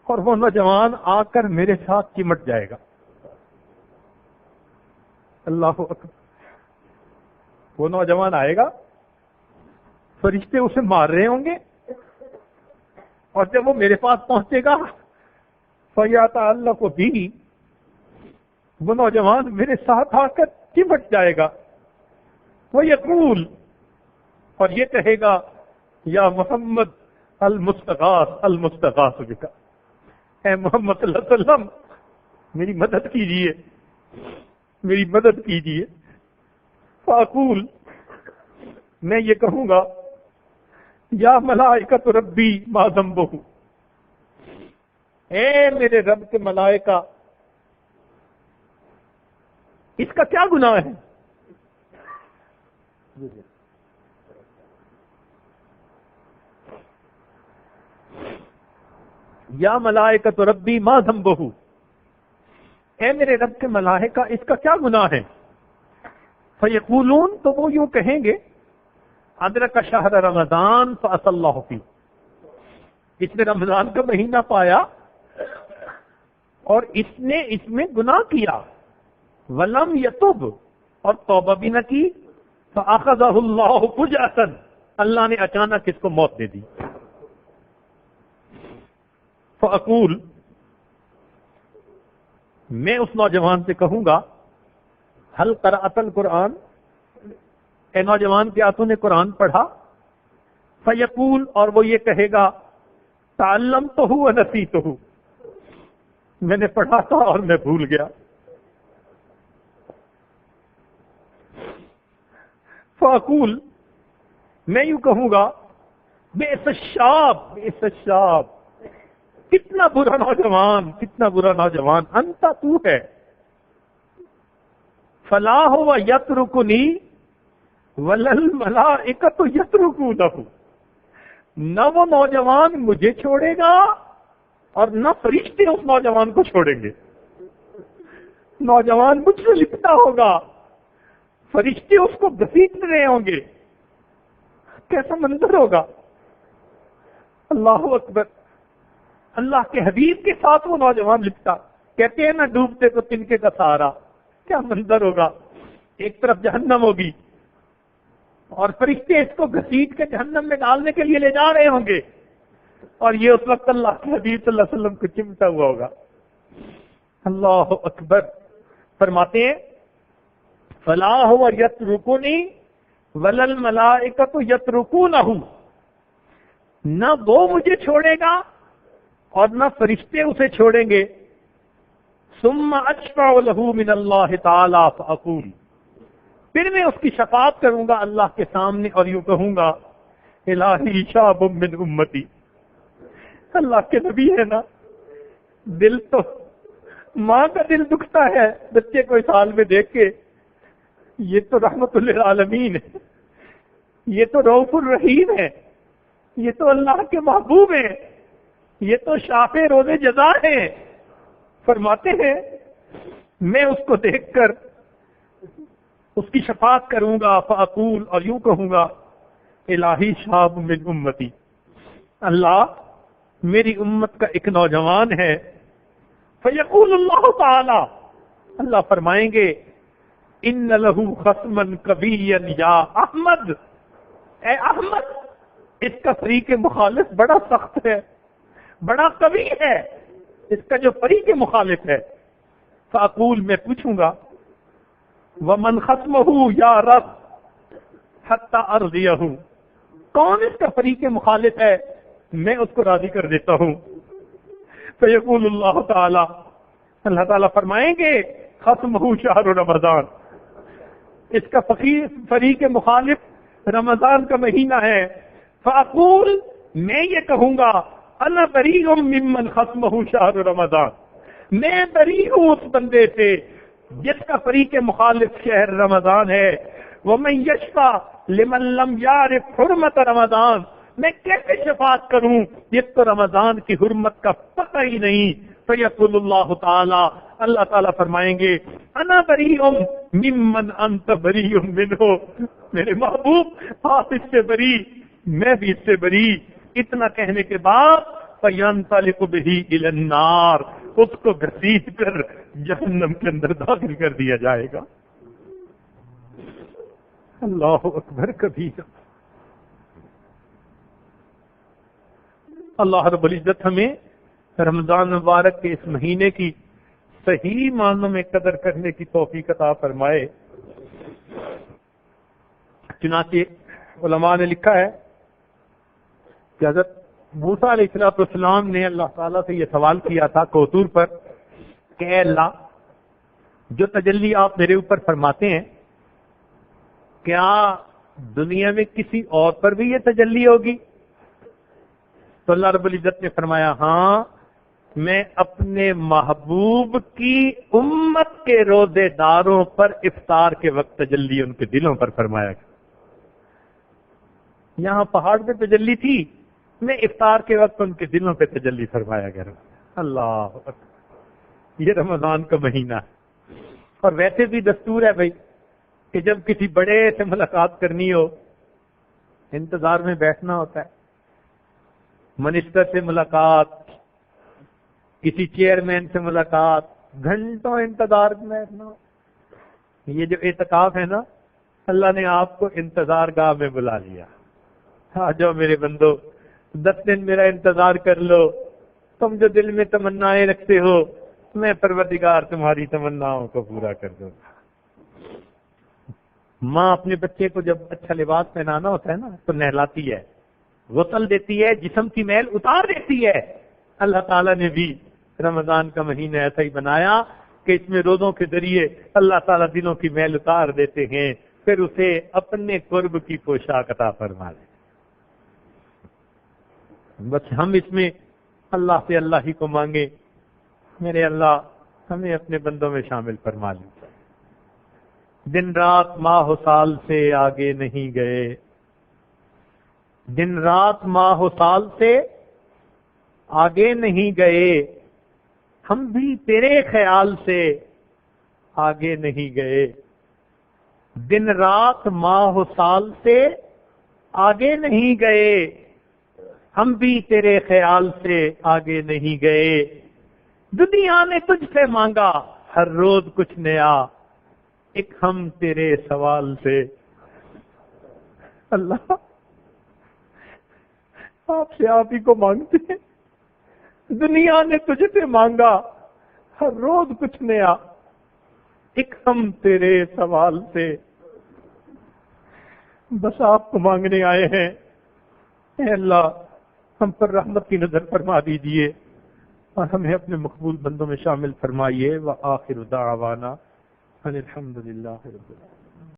اور وہ نوجوان آ کر میرے ساتھ چمٹ جائے گا. اللہ اکبر. وہ نوجوان آئے گا، فرشتے اسے مار رہے ہوں گے، اور جب وہ میرے پاس پہنچے گا فیتعلق بی، وہ نوجوان میرے ساتھ آ کر چمٹ جائے گا. وہ یقول، اور یہ کہے گا یا محمد المستغاث المستغاث بک. اے محمد صلی اللہ علیہ وسلم میری مدد کیجیے، میری مدد کیجیے. فاقول، میں یہ کہوں گا یا ملائکۃ ربی ما ذنبہ. اے میرے رب کے ملائکہ، اس کا کیا گناہ ہے؟ یا ملائکۃ ربی ما ذنبہ، اے میرے رب کے ملائکہ اس کا کیا گناہ ہے؟ فیقولون، تو وہ یوں کہیں گے ادرک شہر رمضان فعصى اللہ فیہ، اس نے رمضان کا مہینہ پایا اور اس نے اس میں گناہ کیا، ولم یتب، اور توبہ بھی نہ کی، فاخذہ اللہ فجأۃ، اللہ نے اچانک اس کو موت دے دی۔ فاقول، میں اس نوجوان سے کہوں گا هل قرأت القرآن، اے نوجوان کیا تو نے قرآن پڑھا؟ فیقول، اور وہ یہ کہے گا تعلمتہ ونسیتہ، میں نے پڑھا تھا اور میں بھول گیا۔ فاقول، میں یوں کہوں گا بئس الشاب، بئس الشاب، کتنا برا نوجوان، کتنا برا نوجوان، انت تو ہے۔ فلا هو یترکنی ولا الملائکۃ یترکونہ، نہ وہ نوجوان مجھے چھوڑے گا اور نہ فرشتے اس نوجوان کو چھوڑیں گے۔ نوجوان مجھ سے لپٹا ہوگا، فرشتے اس کو گھسیٹ رہے ہوں گے، کیسا منظر ہوگا۔ اللہ اکبر، اللہ کے حبیب کے ساتھ وہ نوجوان لپٹا، کہتے ہیں نا ڈوبتے کو تنکے کا سہارا، کیا منظر ہوگا۔ ایک طرف جہنم ہوگی اور فرشتے اس کو گھسیٹ کے جہنم میں ڈالنے کے لیے لے جا رہے ہوں گے، اور یہ اس وقت اللہ کے حبیب صلی اللہ علیہ وسلم کو چمٹا ہوا ہوگا۔ اللہ اکبر، فرماتے ہیں فلا هو یترکنی ولا الملائکۃ یترکونہ، نہ وہ مجھے چھوڑے گا اور نہ فرشتے اسے چھوڑیں گے۔ ثم اشفع له من اللہ تعالی فاقول، پھر میں اس کی شفاعت کروں گا اللہ کے سامنے اور یوں کہوں گا الہی شاب من امتی، اللہ کے نبی ہے نا، دل تو ماں کا دل دکھتا ہے بچے کو اس حال میں دیکھ کے، یہ تو رحمت للعالمین ہے، یہ تو رؤوف الرحیم ہے، یہ تو اللہ کے محبوب ہیں، یہ تو شافع روز جزا ہے۔ فرماتے ہیں میں اس کو دیکھ کر اس کی شفاعت کروں گا، فاقول، اور یوں کہوں گا الہی شاب من امتی، اللہ میری امت کا ایک نوجوان ہے۔ فیقول اللہ تعالی، اللہ فرمائیں گے ان لہ خصما قویا یا احمد، اے احمد اس کا فریق مخالف بڑا سخت ہے، بڑا قوی ہے، اس کا جو فریق مخالف ہے۔ فاقول، میں پوچھوں گا ومن خصمہ یا رب حتی ارضیہ، کون اس کا فریق مخالف ہے، میں اس کو راضی کر دیتا ہوں۔ فیقول اللہ تعالی، اللہ تعالیٰ فرمائیں گے خصمہ شہر رمضان، اس کا فریق مخالف رمضان کا مہینہ ہے۔ فاقول، میں یہ کہوں گا انا بریء ممن خصمہ شہر رمضان، میں بری ہوں اس بندے سے جس کا فریق مخالف شہر رمضان ہے۔ ومن یشفع لمن لم یعرف حرمت رمضان، میں کیسے شفاعت کروں جس کو رمضان کی حرمت کا پتہ ہی نہیں۔ فیقول اللہ تعالی، اللہ تعالیٰ فرمائیں گے انا بریء ممن انت بریء منہ، میرے محبوب آپ اس سے بری، میں بھی اس سے بری۔ اتنا کہنے کے بعد فینطلق بہ الی النار، اس کو گھسیٹ کر جہنم کے اندر داخل کر دیا جائے گا۔ اللہ اکبر کبیرہ۔ اللہ رب العزت ہمیں رمضان مبارک کے اس مہینے کی صحیح معنوں میں قدر کرنے کی توفیق عطا فرمائے۔ چنانچہ علماء نے لکھا ہے کہ حضرت موسیٰ علیہ السلام نے اللہ تعالیٰ سے یہ سوال کیا تھا کوطور پر کہ اے اللہ، جو تجلی آپ میرے اوپر فرماتے ہیں کیا دنیا میں کسی اور پر بھی یہ تجلی ہوگی؟ تو اللہ رب العزت نے فرمایا ہاں، میں اپنے محبوب کی امت کے روزے داروں پر افطار کے وقت تجلی ان کے دلوں پر فرمایا گیا۔ یہاں پہاڑ پہ تجلی تھی، میں افطار کے وقت ان کے دلوں پہ تجلی فرمایا گیا۔ اللہ اکبر، یہ رمضان کا مہینہ ہے۔ اور ویسے بھی دستور ہے بھائی کہ جب کسی بڑے سے ملاقات کرنی ہو انتظار میں بیٹھنا ہوتا ہے۔ منسٹر سے ملاقات، کسی چیئرمین سے ملاقات، گھنٹوں انتظار میں بیٹھنا ہو۔ یہ جو اعتکاف ہے نا، اللہ نے آپ کو انتظار گاہ میں بلا لیا۔ آ جاؤ میرے بندو، 10 دن میرا انتظار کر لو، تم جو دل میں تمنائیں رکھتے ہو میں پروردگار تمہاری تمناؤں کو پورا کر دوں گا۔ ماں اپنے بچے کو جب اچھا لباس پہنانا ہوتا ہے نا تو نہلاتی ہے، غسل دیتی ہے، جسم کی میل اتار دیتی ہے۔ اللہ تعالیٰ نے بھی رمضان کا مہینہ ایسا ہی بنایا کہ اس میں روزوں کے ذریعے اللہ تعالیٰ دلوں کی میل اتار دیتے ہیں، پھر اسے اپنے قرب کی پوشاک عطا فرما دیتے۔ بس ہم اس میں اللہ سے اللہ ہی کو مانگے، میرے اللہ ہمیں اپنے بندوں میں شامل فرما لیں۔ دن رات ماہ و سال سے آگے نہیں گئے، دن رات ماہ و سال سے آگے نہیں گئے، ہم بھی تیرے خیال سے آگے نہیں گئے۔ دن رات ماہ و سال سے آگے نہیں گئے، ہم بھی تیرے خیال سے آگے نہیں گئے۔ دنیا نے تجھ سے مانگا ہر روز کچھ نیا، ایک ہم تیرے سوال سے۔ اللہ آپ سے آپ ہی کو مانگتے ہیں، دنیا نے تجھ سے مانگا ہر روز کچھ نیا، ایک ہم تیرے سوال سے۔ بس آپ کو مانگنے آئے ہیں، اے اللہ ہم پر رحمت کی نظر فرما دیجئے اور ہمیں اپنے مقبول بندوں میں شامل فرمائیے۔ وآخر دعوانا ان الحمد للہ رب العالمین۔